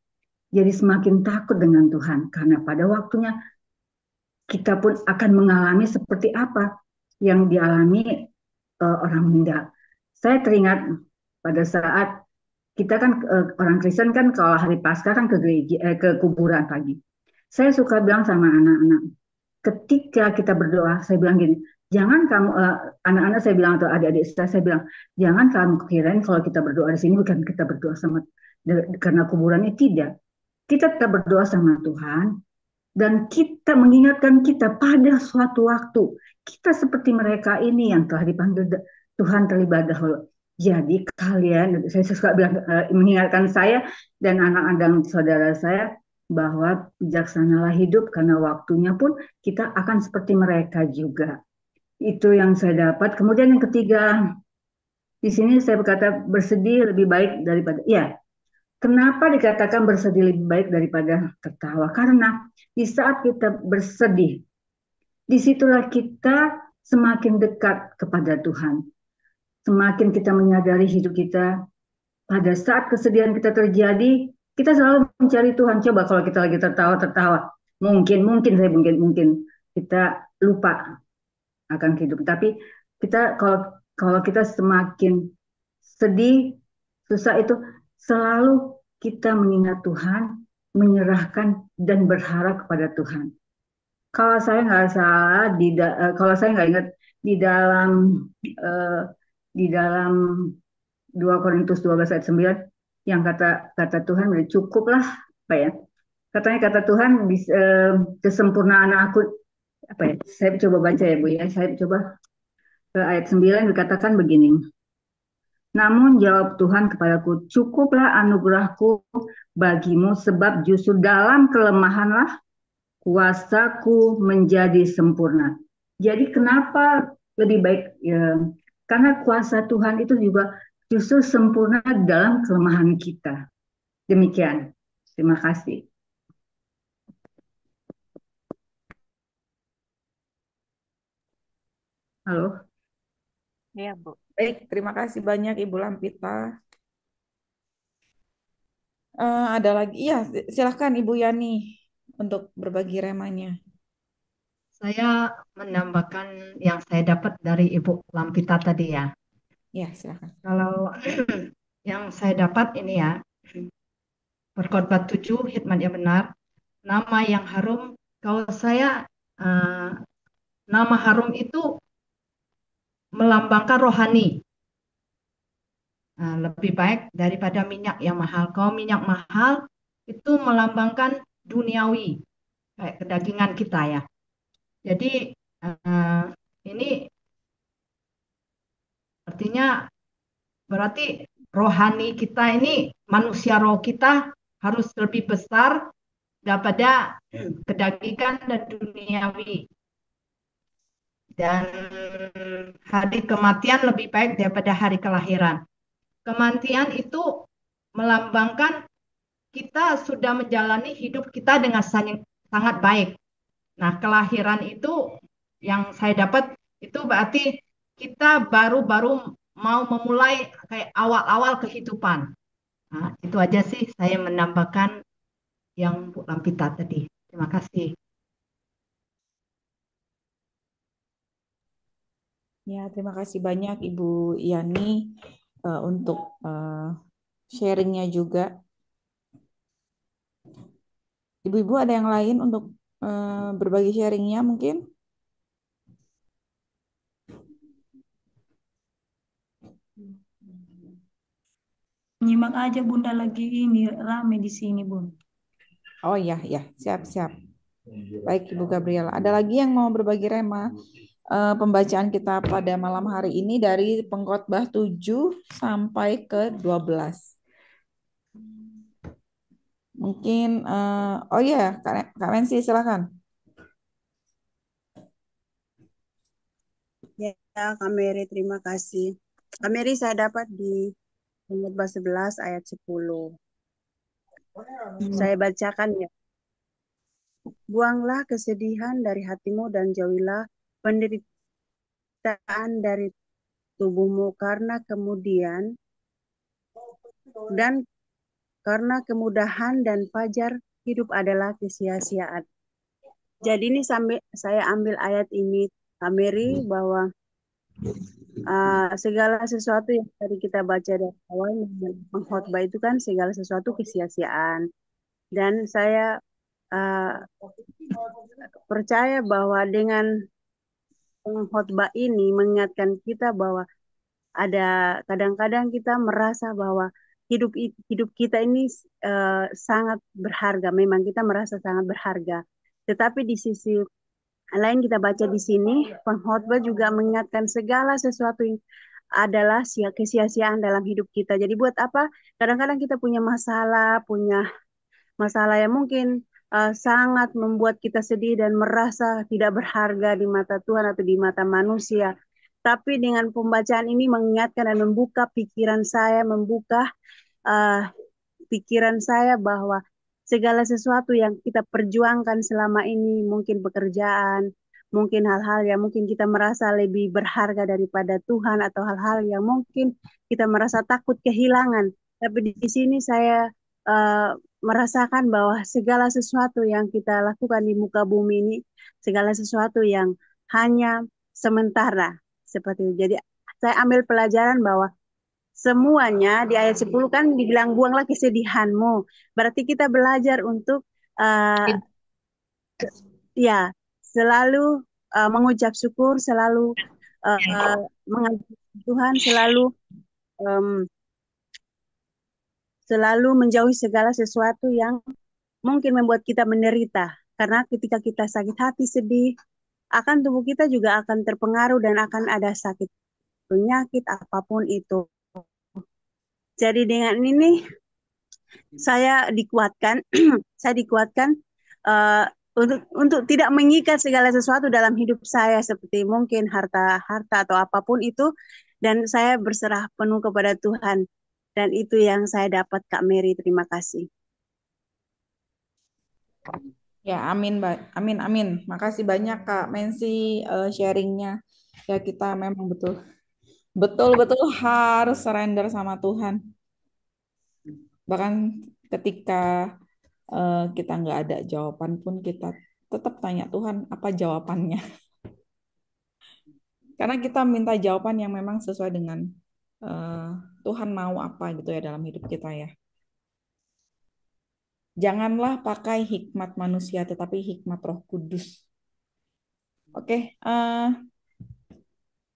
Speaker 6: Jadi semakin takut dengan Tuhan karena pada waktunya kita pun akan mengalami seperti apa yang dialami orang meninggal. Saya teringat pada saat kita kan orang Kristen kan kalau hari Paskah kan ke gereja, ke kuburan pagi. Saya suka bilang sama anak-anak, ketika kita berdoa, saya bilang gini, jangan kamu anak-anak saya bilang atau adik-adik saya bilang, jangan kamu kirain kalau kita berdoa di sini bukan kita berdoa karena kuburannya, tidak. Kita tetap berdoa sama Tuhan dan kita mengingatkan kita pada suatu waktu kita seperti mereka ini yang telah dipanggil Tuhan terlebih dahulu. Jadi kalian, saya suka bilang, mengingatkan saya dan anak-anak dan saudara saya bahwa bijaksanalah hidup karena waktunya pun kita akan seperti mereka juga. Itu yang saya dapat. Kemudian yang ketiga, di sini saya berkata bersedih lebih baik daripada, ya. Kenapa dikatakan bersedih lebih baik daripada tertawa? Karena di saat kita bersedih, disitulah kita semakin dekat kepada Tuhan. Semakin kita menyadari hidup kita, pada saat kesedihan kita terjadi, kita selalu mencari Tuhan. Coba kalau kita lagi tertawa, mungkin kita lupa akan kehidupan. Tapi kita kalau kita semakin sedih, susah itu selalu kita mengingat Tuhan, menyerahkan dan berharap kepada Tuhan. Kalau saya nggak salah, kalau saya nggak ingat di dalam eh, di dalam 2 Korintus 12 ayat 9 yang kata Tuhan udah cukuplah apa ya? Katanya kata Tuhan kesempurnaan aku apa ya? Saya coba baca ya Bu ya. Saya coba ke ayat 9 dikatakan begini. Namun jawab Tuhan kepadaku, cukuplah anugerahku bagimu sebab justru dalam kelemahanlah kuasaku menjadi sempurna. Jadi kenapa lebih baik ya? Karena kuasa Tuhan itu juga justru sempurna dalam kelemahan kita. Demikian. Terima kasih. Halo.
Speaker 4: Iya, Bu.
Speaker 2: Baik, terima kasih banyak Ibu Lampita. Ada lagi? Iya, silahkan Ibu Yani untuk berbagi remanya.
Speaker 11: Saya menambahkan yang saya dapat dari Ibu Lampita tadi ya.
Speaker 2: Ya, silahkan.
Speaker 11: Kalau yang saya dapat ini ya, Berkhotbah 7, hikmat yang benar, nama yang harum. Kalau saya, nama harum itu melambangkan rohani. Lebih baik daripada minyak yang mahal. Kalau minyak mahal itu melambangkan duniawi, kayak kedagingan kita ya. Jadi ini artinya berarti rohani kita ini, manusia roh kita harus lebih besar daripada kedagingan dan duniawi. Dan hari kematian lebih baik daripada hari kelahiran. Kematian itu melambangkan kita sudah menjalani hidup kita dengan sangat baik. Nah, kelahiran itu yang saya dapat itu berarti kita baru-baru mau memulai kayak awal-awal kehidupan. Nah, itu aja sih saya menambahkan yang Bu Lampita tadi. Terima kasih.
Speaker 2: Ya, terima kasih banyak Ibu Yani untuk sharingnya juga. Ibu-ibu ada yang lain untuk berbagi sharingnya mungkin?
Speaker 1: Nyimak aja Bunda lagi ini rame di sini Bun.
Speaker 2: Oh iya, ya, siap-siap. Baik Ibu Gabriela. Ada lagi yang mau berbagi rema? Pembacaan kita pada malam hari ini dari Pengkhotbah 7 sampai ke 12. Mungkin, oh iya, Kak Mensi silakan.
Speaker 3: Ya, Kak Mary, terima kasih. Kak Mary, saya dapat di Pengkhotbah 11 ayat 10. Saya bacakan ya. Buanglah kesedihan dari hatimu dan jauhilah penderitaan dari tubuhmu karena kemudahan dan fajar hidup adalah kesia-siaan. Jadi ini sampai saya ambil ayat ini Kak Mary bahwa segala sesuatu yang tadi kita baca dari awal pengkhotbah itu kan segala sesuatu kesia-siaan. Dan saya percaya bahwa dengan pengkhotbah ini mengingatkan kita bahwa ada kadang-kadang kita merasa bahwa hidup kita ini sangat berharga. Memang kita merasa sangat berharga. Tetapi di sisi lain kita baca di sini, pengkhotbah juga mengingatkan segala sesuatu yang adalah kesia-siaan dalam hidup kita. Jadi buat apa? Kadang-kadang kita punya masalah yang mungkin sangat membuat kita sedih dan merasa tidak berharga di mata Tuhan atau di mata manusia. Tapi dengan pembacaan ini mengingatkan dan membuka pikiran saya, pikiran saya bahwa segala sesuatu yang kita perjuangkan selama ini, mungkin pekerjaan, mungkin hal-hal yang mungkin kita merasa lebih berharga daripada Tuhan atau hal-hal yang mungkin kita merasa takut kehilangan. Tapi di sini saya merasakan bahwa segala sesuatu yang kita lakukan di muka bumi ini, segala sesuatu yang hanya sementara seperti itu. Jadi saya ambil pelajaran bahwa semuanya di ayat 10 kan dibilang buanglah kesedihanmu. Berarti kita belajar untuk ya selalu mengucap syukur, selalu mengasihi Tuhan, selalu menjauhi segala sesuatu yang mungkin membuat kita menderita. Karena ketika kita sakit hati, sedih, akan tubuh kita juga akan terpengaruh dan akan ada sakit penyakit apapun itu. Jadi dengan ini saya dikuatkan, saya dikuatkan untuk tidak mengikat segala sesuatu dalam hidup saya seperti mungkin harta atau apapun itu, dan saya berserah penuh kepada Tuhan. Dan itu yang saya dapat, Kak Mary. Terima kasih.
Speaker 2: Ya, amin, amin, amin. Makasih banyak Kak Mensi sharingnya. Ya, kita memang betul harus surrender sama Tuhan. Bahkan ketika kita nggak ada jawaban pun kita tetap tanya Tuhan apa jawabannya. Karena kita minta jawaban yang memang sesuai dengan Tuhan mau apa gitu ya dalam hidup kita ya. Janganlah pakai hikmat manusia, tetapi hikmat Roh Kudus. Oke,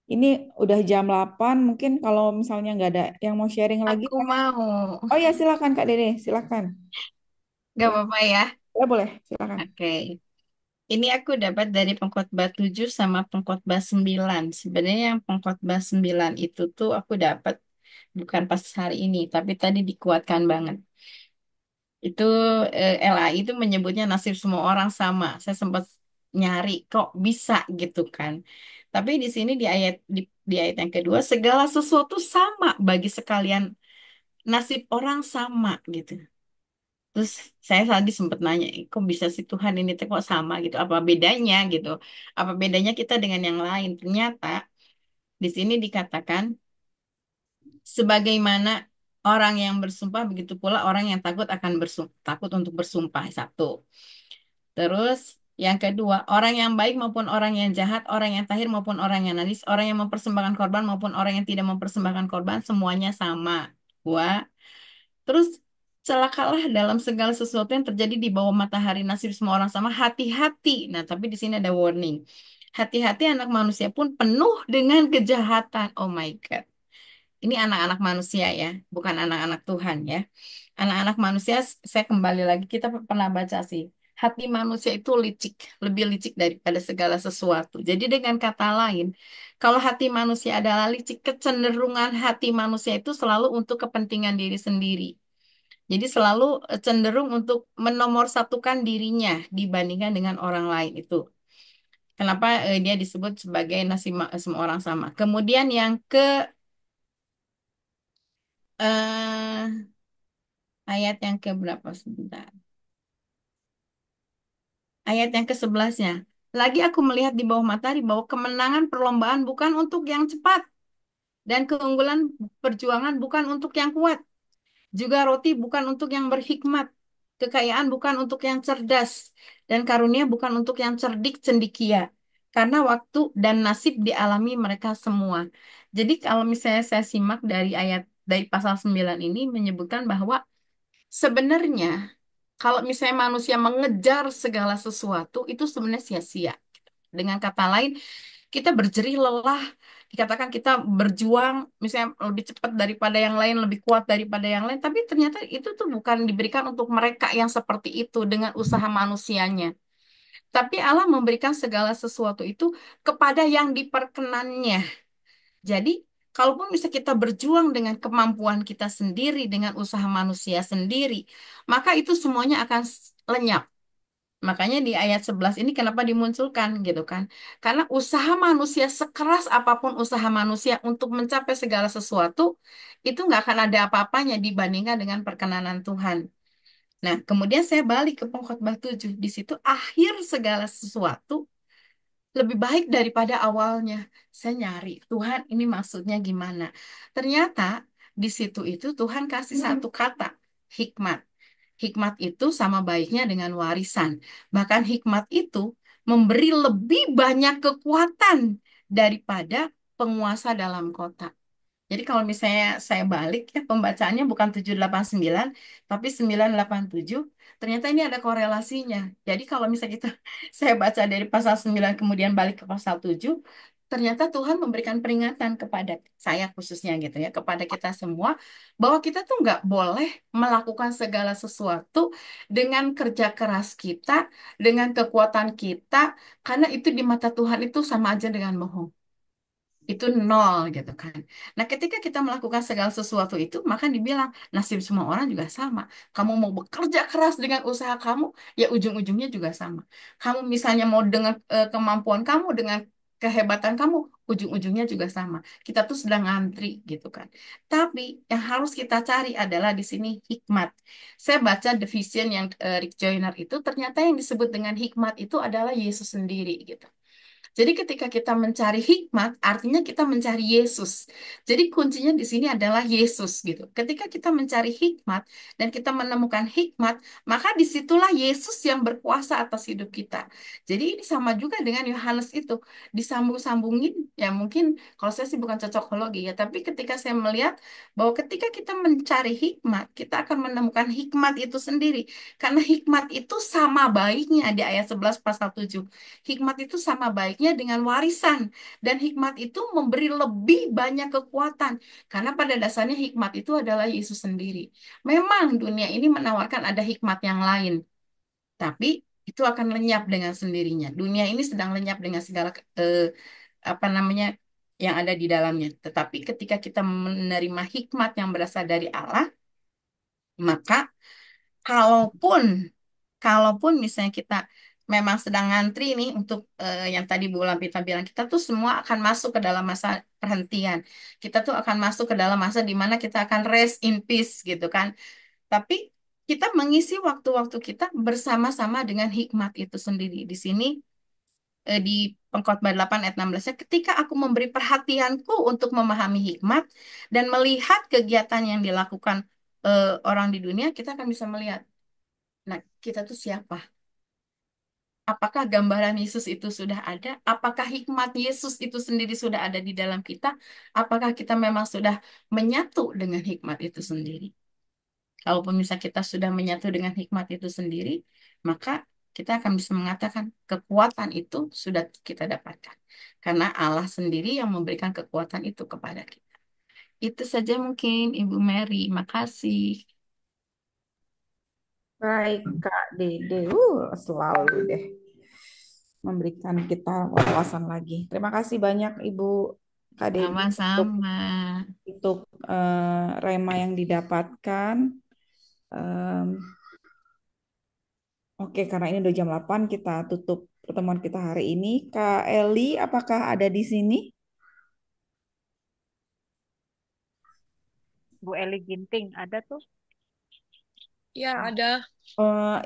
Speaker 2: ini udah jam 8, mungkin kalau misalnya nggak ada yang mau sharing lagi.
Speaker 7: Aku mau.
Speaker 2: Oh ya, silakan Kak Dede, silakan.
Speaker 7: Gak apa-apa ya?
Speaker 2: Ya boleh, silakan.
Speaker 7: Oke. Ini aku dapat dari Pengkhotbah 7 sama Pengkhotbah 9. Sebenarnya yang Pengkhotbah 9 itu tuh aku dapat bukan pas hari ini, tapi tadi dikuatkan banget. Itu LAI itu menyebutnya nasib semua orang sama. Saya sempat nyari kok bisa gitu kan. Tapi di sini di ayat yang kedua segala sesuatu sama bagi sekalian, nasib orang sama gitu. Terus saya tadi sempat nanya, kok bisa sih Tuhan ini teh kok sama gitu? Apa bedanya gitu? Apa bedanya kita dengan yang lain? Ternyata di sini dikatakan sebagaimana orang yang bersumpah, begitu pula orang yang takut akan takut untuk bersumpah. Satu. Terus yang kedua, orang yang baik maupun orang yang jahat, orang yang tahir maupun orang yang najis, orang yang mempersembahkan korban maupun orang yang tidak mempersembahkan korban, semuanya sama. Dua. Terus celakalah dalam segala sesuatu yang terjadi di bawah matahari, nasib semua orang sama, hati-hati. Nah, tapi di sini ada warning. Hati-hati anak manusia pun penuh dengan kejahatan. Oh my God. Ini anak-anak manusia ya, bukan anak-anak Tuhan ya. Anak-anak manusia, saya kembali lagi, kita pernah baca sih. Hati manusia itu licik, lebih licik daripada segala sesuatu. Jadi dengan kata lain, kalau hati manusia adalah licik, kecenderungan hati manusia itu selalu untuk kepentingan diri sendiri. Jadi selalu cenderung untuk menomorsatukan dirinya dibandingkan dengan orang lain itu. Kenapa dia disebut sebagai nasib semua orang sama. Kemudian yang ke ayat yang ke berapa sebentar? Ayat yang ke-11-nya. Lagi aku melihat di bawah matahari bahwa kemenangan perlombaan bukan untuk yang cepat dan keunggulan perjuangan bukan untuk yang kuat. Juga roti bukan untuk yang berhikmat, kekayaan bukan untuk yang cerdas, dan karunia bukan untuk yang cerdik cendikia. Karena waktu dan nasib dialami mereka semua. Jadi kalau misalnya saya simak dari pasal 9 ini menyebutkan bahwa sebenarnya kalau misalnya manusia mengejar segala sesuatu itu sebenarnya sia-sia. Dengan kata lain, kita berjerih lelah, dikatakan kita berjuang, misalnya lebih cepat daripada yang lain, lebih kuat daripada yang lain, tapi ternyata itu tuh bukan diberikan untuk mereka yang seperti itu dengan usaha manusianya. Tapi Allah memberikan segala sesuatu itu kepada yang diperkenannya. Jadi, kalaupun bisa kita berjuang dengan kemampuan kita sendiri, dengan usaha manusia sendiri, maka itu semuanya akan lenyap. Makanya di ayat 11 ini kenapa dimunculkan gitu kan? Karena usaha manusia sekeras apapun usaha manusia untuk mencapai segala sesuatu, itu nggak akan ada apa-apanya dibandingkan dengan perkenanan Tuhan. Nah, kemudian saya balik ke Pengkhotbah 7. Di situ akhir segala sesuatu lebih baik daripada awalnya. Saya nyari, Tuhan ini maksudnya gimana? Ternyata di situ itu Tuhan kasih satu kata, hikmat. Hikmat itu sama baiknya dengan warisan. Bahkan hikmat itu memberi lebih banyak kekuatan daripada penguasa dalam kota. Jadi kalau misalnya saya balik ya pembacaannya bukan 789 tapi 987, ternyata ini ada korelasinya. Jadi kalau misalnya kita saya baca dari pasal 9 kemudian balik ke pasal 7, ternyata Tuhan memberikan peringatan kepada saya khususnya gitu ya, kepada kita semua bahwa kita tuh nggak boleh melakukan segala sesuatu dengan kerja keras kita, dengan kekuatan kita, karena itu di mata Tuhan itu sama aja dengan bohong. Itu nol gitu kan. Nah, ketika kita melakukan segala sesuatu itu, maka dibilang nasib semua orang juga sama. Kamu mau bekerja keras dengan usaha kamu, ya ujung-ujungnya juga sama. Kamu misalnya mau dengan kemampuan kamu, dengan kehebatan kamu, ujung-ujungnya juga sama. Kita tuh sedang ngantri gitu kan. Tapi yang harus kita cari adalah di sini hikmat. Saya baca The Vision yang Rick Joyner itu, ternyata yang disebut dengan hikmat itu adalah Yesus sendiri gitu. Jadi ketika kita mencari hikmat, artinya kita mencari Yesus. Jadi kuncinya di sini adalah Yesus gitu. Ketika kita mencari hikmat dan kita menemukan hikmat, maka disitulah Yesus yang berkuasa atas hidup kita. Jadi ini sama juga dengan Yohanes itu. Disambung-sambungin, ya mungkin kalau saya sih bukan cocokologi ya, tapi ketika saya melihat bahwa ketika kita mencari hikmat, kita akan menemukan hikmat itu sendiri. Karena hikmat itu sama baiknya di ayat 11 pasal 7. Hikmat itu sama baiknya dengan warisan. Dan hikmat itu memberi lebih banyak kekuatan. Karena pada dasarnya hikmat itu adalah Yesus sendiri. Memang dunia ini menawarkan ada hikmat yang lain. Tapi itu akan lenyap dengan sendirinya. Dunia ini sedang lenyap dengan segala apa namanya yang ada di dalamnya. Tetapi ketika kita menerima hikmat yang berasal dari Allah, maka kalaupun kalaupun misalnya kita memang sedang ngantri nih untuk yang tadi Bu Lampita bilang, kita tuh semua akan masuk ke dalam masa perhentian. Kita tuh akan masuk ke dalam masa di mana kita akan rest in peace gitu kan. Tapi kita mengisi waktu-waktu kita bersama-sama dengan hikmat itu sendiri. Di sini di Pengkhotbah 8 ayat 16, ketika aku memberi perhatianku untuk memahami hikmat dan melihat kegiatan yang dilakukan orang di dunia, kita akan bisa melihat, nah kita tuh siapa? Apakah gambaran Yesus itu sudah ada? Apakah hikmat Yesus itu sendiri sudah ada di dalam kita? Apakah kita memang sudah menyatu dengan hikmat itu sendiri? Kalaupun misalnya kita sudah menyatu dengan hikmat itu sendiri, maka kita akan bisa mengatakan kekuatan itu sudah kita dapatkan. Karena Allah sendiri yang memberikan kekuatan itu kepada kita. Itu saja mungkin Ibu Mary. Makasih.
Speaker 2: Baik, Kak Dede. Selalu deh memberikan kita wawasan lagi. Terima kasih banyak Ibu Kak Dede
Speaker 7: Sama-sama.
Speaker 2: untuk rema yang didapatkan. Oke, karena ini udah jam 8, kita tutup pertemuan kita hari ini. Kak Eli, apakah ada di sini?
Speaker 4: Bu Eli Ginting, ada tuh?
Speaker 10: Ya, ada.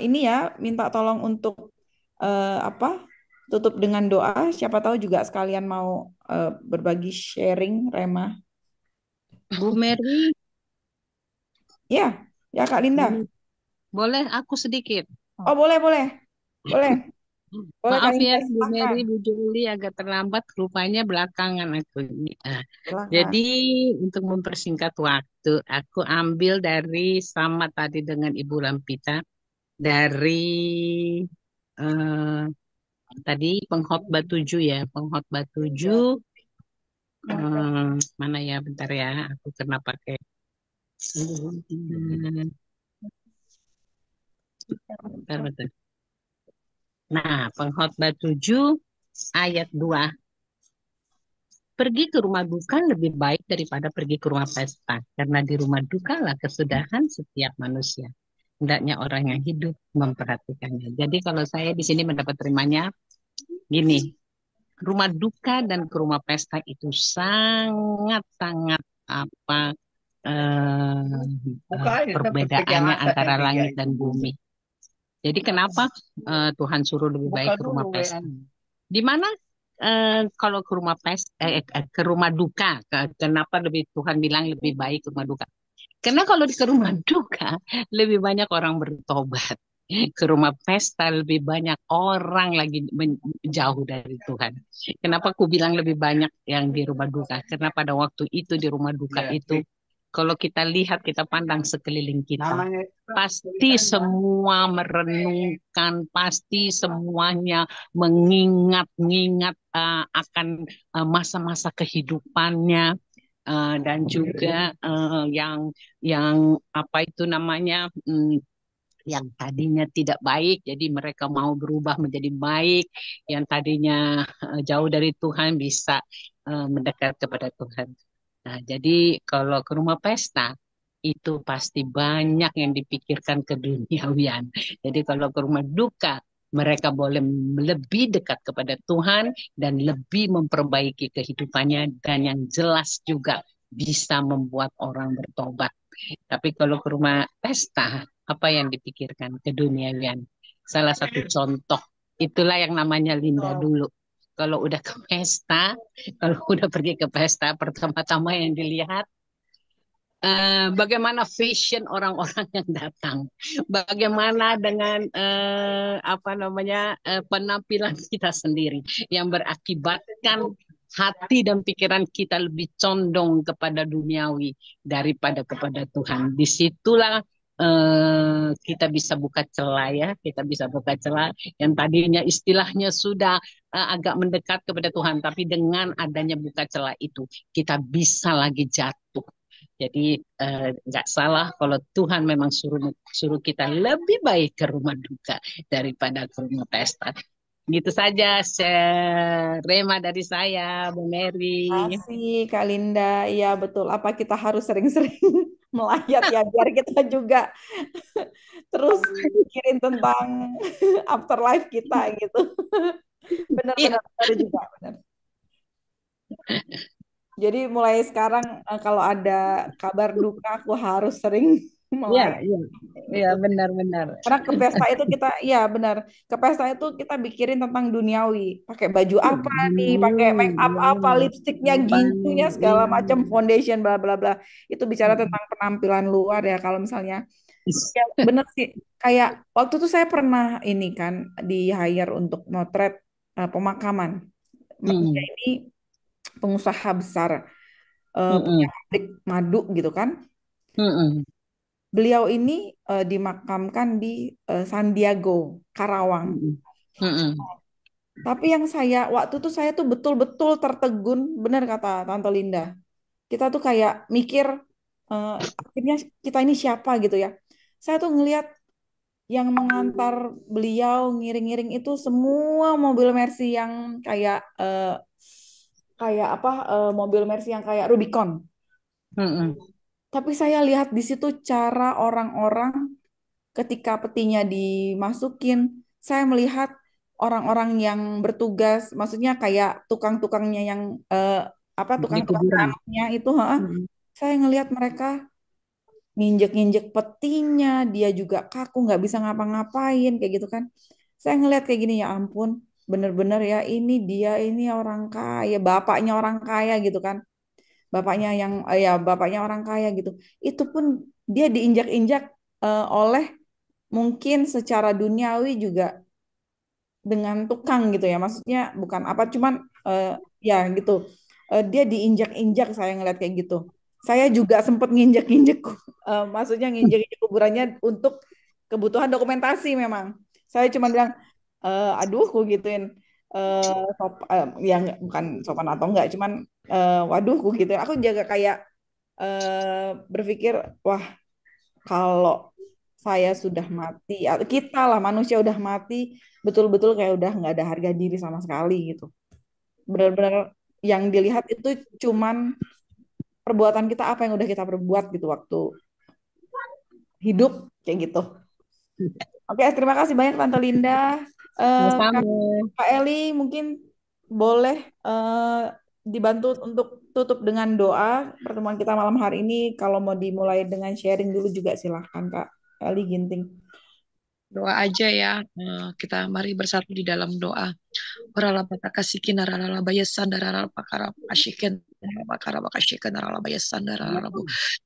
Speaker 2: Ini ya, minta tolong untuk apa? Tutup dengan doa. Siapa tahu juga sekalian mau berbagi sharing, Rema.
Speaker 10: Bu Mary.
Speaker 2: Ya, ya Kak Linda.
Speaker 10: Boleh aku sedikit?
Speaker 2: Oh, boleh, boleh. Boleh. Boleh,
Speaker 10: Maaf
Speaker 2: Kak
Speaker 10: ya,
Speaker 2: Linda,
Speaker 10: Bu
Speaker 2: silakan.
Speaker 10: Mary, Bu Juli agak terlambat, rupanya belakangan aku ini.
Speaker 2: Silakan.
Speaker 10: Jadi untuk mempersingkat waktu, aku ambil dari sama tadi dengan Ibu Lampita dari tadi Pengkhotbah 7 ya, Pengkhotbah 7. Mana ya, bentar ya, aku kena pakai. Bentar. Nah, Pengkhotbah 7 ayat 2. Pergi ke rumah duka lebih baik daripada pergi ke rumah pesta, karena di rumah duka lah kesudahan setiap manusia. Hendaknya orang yang hidup memperhatikannya. Jadi kalau saya di sini mendapat terimanya gini, rumah duka dan ke rumah pesta itu sangat-sangat perbedaannya antara langit dan bumi. Jadi kenapa Tuhan suruh lebih baik ke rumah pesta? Di mana kalau ke rumah ke rumah duka, kenapa Tuhan bilang lebih baik ke rumah duka? Karena kalau ke rumah duka lebih banyak orang bertobat. ke rumah pesta lebih banyak orang lagi jauh dari Tuhan. Kenapa aku bilang lebih banyak yang di rumah duka? Karena pada waktu itu di rumah duka itu, kalau kita lihat, kita pandang sekeliling kita, pasti semua merenungkan, pasti semuanya mengingat-ingat akan masa-masa kehidupannya. Dan juga yang apa itu namanya, yang tadinya tidak baik, jadi mereka mau berubah menjadi baik. Yang tadinya jauh dari Tuhan bisa mendekat kepada Tuhan. Nah, jadi kalau ke rumah pesta itu pasti banyak yang dipikirkan keduniawian. Jadi kalau ke rumah duka, mereka boleh lebih dekat kepada Tuhan dan lebih memperbaiki kehidupannya, dan yang jelas juga bisa membuat orang bertobat. Tapi kalau ke rumah pesta, apa yang dipikirkan? Keduniawian. Salah satu contoh, itulah yang namanya Linda dulu. Kalau udah ke pesta, kalau udah pergi ke pesta, pertama-tama yang dilihat bagaimana fashion orang-orang yang datang, bagaimana dengan apa namanya penampilan kita sendiri yang berakibatkan hati dan pikiran kita lebih condong kepada duniawi daripada kepada Tuhan. Disitulah kita bisa buka celah, ya, kita bisa buka celah yang tadinya istilahnya sudah agak mendekat kepada Tuhan, tapi dengan adanya buka celah itu kita bisa lagi jatuh. Jadi nggak salah kalau Tuhan memang suruh kita lebih baik ke rumah duka daripada ke rumah pesta. Gitu saja, Rema dari saya, Bu Mary.
Speaker 2: Kasih Kak Linda, iya betul. Apa kita harus sering-sering melayat ya biar kita juga terus mikirin tentang afterlife kita gitu. Benar-benar benar juga benar. Jadi mulai sekarang kalau ada kabar duka aku harus sering
Speaker 10: Iya,
Speaker 2: melayat.
Speaker 10: iya, iya, benar-benar.
Speaker 2: Karena ke pesta itu kita, iya benar. Ke pesta itu kita pikirin tentang duniawi. Pakai baju apa nih, pakai make up apa, lipstiknya gincunya segala macam, foundation bla bla bla. Itu bicara tentang penampilan luar ya. Kalau misalnya, ya benar sih. Kayak waktu itu saya pernah ini kan di hire untuk motret pemakaman. Dia ini pengusaha besar, punya pabrik madu gitu kan. Beliau ini dimakamkan di San Diego, Karawang. Tapi yang waktu itu saya tuh betul-betul tertegun, benar kata Tante Linda. Kita tuh kayak mikir, akhirnya kita ini siapa gitu ya. Saya tuh ngelihat yang mengantar beliau ngiring-ngiring itu semua mobil Mercy yang kayak apa, mobil Mercy yang kayak Rubicon. Tapi saya lihat di situ cara orang-orang ketika petinya dimasukin, saya melihat orang-orang yang bertugas, maksudnya kayak tukang-tukangnya yang apa
Speaker 10: Di
Speaker 2: tukang-tukang
Speaker 10: kuburan.
Speaker 2: tanahnya itu, saya ngelihat mereka nginjek-nginjek petinya, dia juga kaku nggak bisa ngapa-ngapain kayak gitu kan. Saya ngelihat kayak gini, ya ampun, bener-bener ya ini orang kaya, bapaknya orang kaya gitu kan. Bapaknya orang kaya gitu. Itu pun dia diinjak-injak oleh mungkin secara duniawi juga dengan tukang gitu ya. Maksudnya bukan apa, cuman ya gitu. Dia diinjak-injak, saya ngeliat kayak gitu. Saya juga sempat nginjek-nginjek, maksudnya nginjek-injek kuburannya untuk kebutuhan dokumentasi memang. Saya cuma bilang, aduh, aku gituin. Yang bukan sopan atau enggak, cuman waduh, aku gituin. Aku jaga kayak berpikir, wah, kalau saya sudah mati, atau kita lah manusia udah mati, betul-betul kayak udah nggak ada harga diri sama sekali gitu. Benar-benar yang dilihat itu cuman perbuatan kita, apa yang udah kita perbuat gitu waktu hidup kayak gitu. Oke, terima kasih banyak Tante Linda.
Speaker 10: Sama-sama.
Speaker 2: Kak Eli mungkin boleh dibantu untuk tutup dengan doa pertemuan kita malam hari ini. Kalau mau dimulai dengan sharing dulu juga silahkan Kak Eli Ginting.
Speaker 20: Doa aja ya. Kita mari bersatu di dalam doa. Orala bata kasikin arala baya sandara pakara asyiken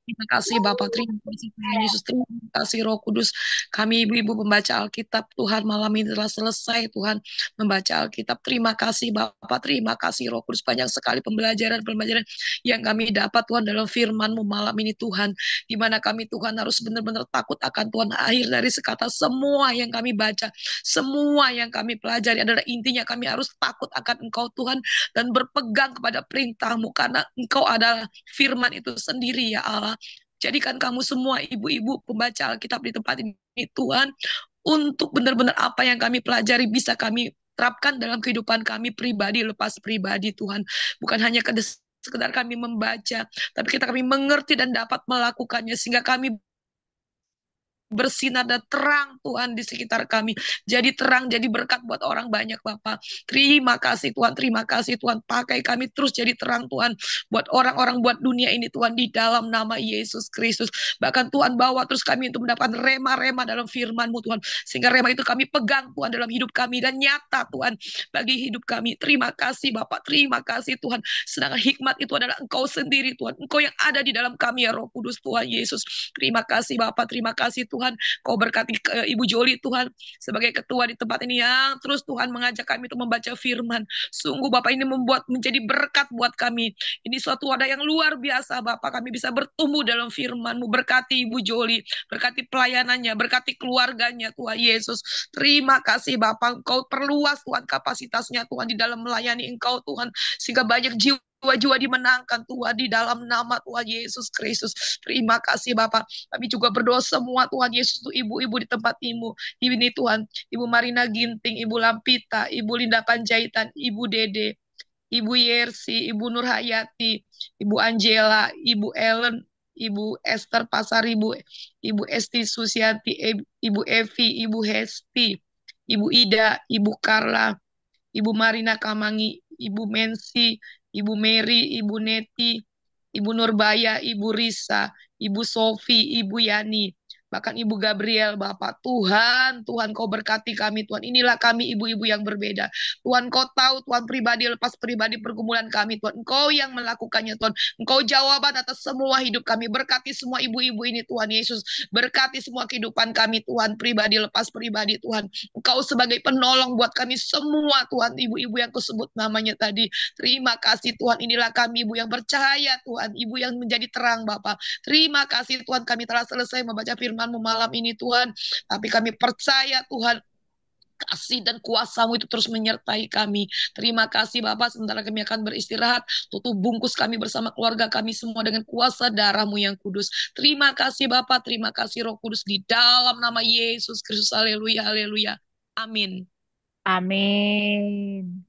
Speaker 20: Terima kasih Bapak, terima kasih Tuhan Yesus, terima kasih Roh Kudus. Kami ibu-ibu pembaca Alkitab Tuhan malam ini telah selesai Tuhan membaca Alkitab. Terima kasih Bapak, terima kasih Roh Kudus. Banyak sekali pembelajaran-pembelajaran yang kami dapat Tuhan dalam firman-Mu malam ini Tuhan. Di mana kami Tuhan harus benar-benar takut akan Tuhan. Akhir dari sekata semua yang kami baca, semua yang kami pelajari adalah intinya kami harus takut akan Engkau Tuhan dan berpegang kepada perintah-Mu karena Engkau adalah firman itu sendiri ya Allah. Jadikan kamu semua ibu-ibu pembaca Alkitab di tempat ini Tuhan, untuk benar-benar apa yang kami pelajari bisa kami terapkan dalam kehidupan kami pribadi lepas pribadi Tuhan. Bukan hanya sekedar kami membaca, tapi kami mengerti dan dapat melakukannya sehingga kami bersinar dan terang Tuhan di sekitar kami. Jadi terang, jadi berkat buat orang banyak Bapak. Terima kasih Tuhan, terima kasih Tuhan. Pakai kami terus jadi terang Tuhan. Buat orang-orang, buat dunia ini Tuhan di dalam nama Yesus Kristus. Bahkan Tuhan bawa terus kami untuk mendapatkan rema-rema dalam firman-Mu Tuhan. Sehingga rema itu kami pegang Tuhan dalam hidup kami dan nyata Tuhan bagi hidup kami. Terima kasih Bapak, terima kasih Tuhan. Sedangkan hikmat itu adalah Engkau sendiri Tuhan. Engkau yang ada di dalam kami ya Roh Kudus Tuhan Yesus. Terima kasih Bapak, terima kasih Tuhan. Kau berkati Ibu Joli Tuhan sebagai ketua di tempat ini yang terus Tuhan mengajak kami untuk membaca firman. Sungguh Bapak ini membuat menjadi berkat buat kami. Ini suatu wadah yang luar biasa Bapak. Kami bisa bertumbuh dalam firman-Mu. Berkati Ibu Joli, berkati pelayanannya, berkati keluarganya Tuhan Yesus. Terima kasih Bapak. Engkau perluas Tuhan kapasitasnya Tuhan di dalam melayani Engkau Tuhan. Sehingga banyak jiwa-jiwa dimenangkan Tuhan di dalam nama Tuhan Yesus Kristus. Terima kasih Bapak. Kami juga berdoa semua Tuhan Yesus untuk ibu-ibu di tempat ini Tuhan. Ibu Marina Ginting, Ibu Lampita, Ibu Linda Panjaitan, Ibu Dede, Ibu Yersi, Ibu Nur Hayati, Ibu Angela, Ibu Ellen, Ibu Esther Pasar, Ibu Esti Susianti, Ibu Evi, Ibu Hesti, Ibu Ida, Ibu Carla, Ibu Marina Kamangi, Ibu Mensi, Ibu Mary, Ibu Neti, Ibu Nurbaya, Ibu Risa, Ibu Sofi, Ibu Yani, bahkan Ibu Gabriel, Bapak. Tuhan, Tuhan Kau berkati kami, Tuhan. Inilah kami ibu-ibu yang berbeda. Tuhan Kau tahu, Tuhan pribadi lepas pribadi pergumulan kami, Tuhan. Engkau yang melakukannya, Tuhan. Engkau jawaban atas semua hidup kami. Berkati semua ibu-ibu ini, Tuhan Yesus. Berkati semua kehidupan kami, Tuhan. Pribadi lepas pribadi, Tuhan. Engkau sebagai penolong buat kami semua, Tuhan. Ibu-ibu yang Kusebut namanya tadi. Terima kasih, Tuhan. Inilah kami, Ibu yang percaya, Tuhan. Ibu yang menjadi terang, Bapak. Terima kasih, Tuhan. Kami telah selesai membaca firman-Mu malam ini, Tuhan. Tapi kami percaya, Tuhan, kasih dan kuasa-Mu itu terus menyertai kami. Terima kasih Bapak, sementara kami akan beristirahat. Tutup bungkus kami bersama keluarga kami semua dengan kuasa darah-Mu yang kudus. Terima kasih Bapak, terima kasih Roh Kudus di dalam nama Yesus Kristus. Haleluya, haleluya. Amin.
Speaker 4: Amin.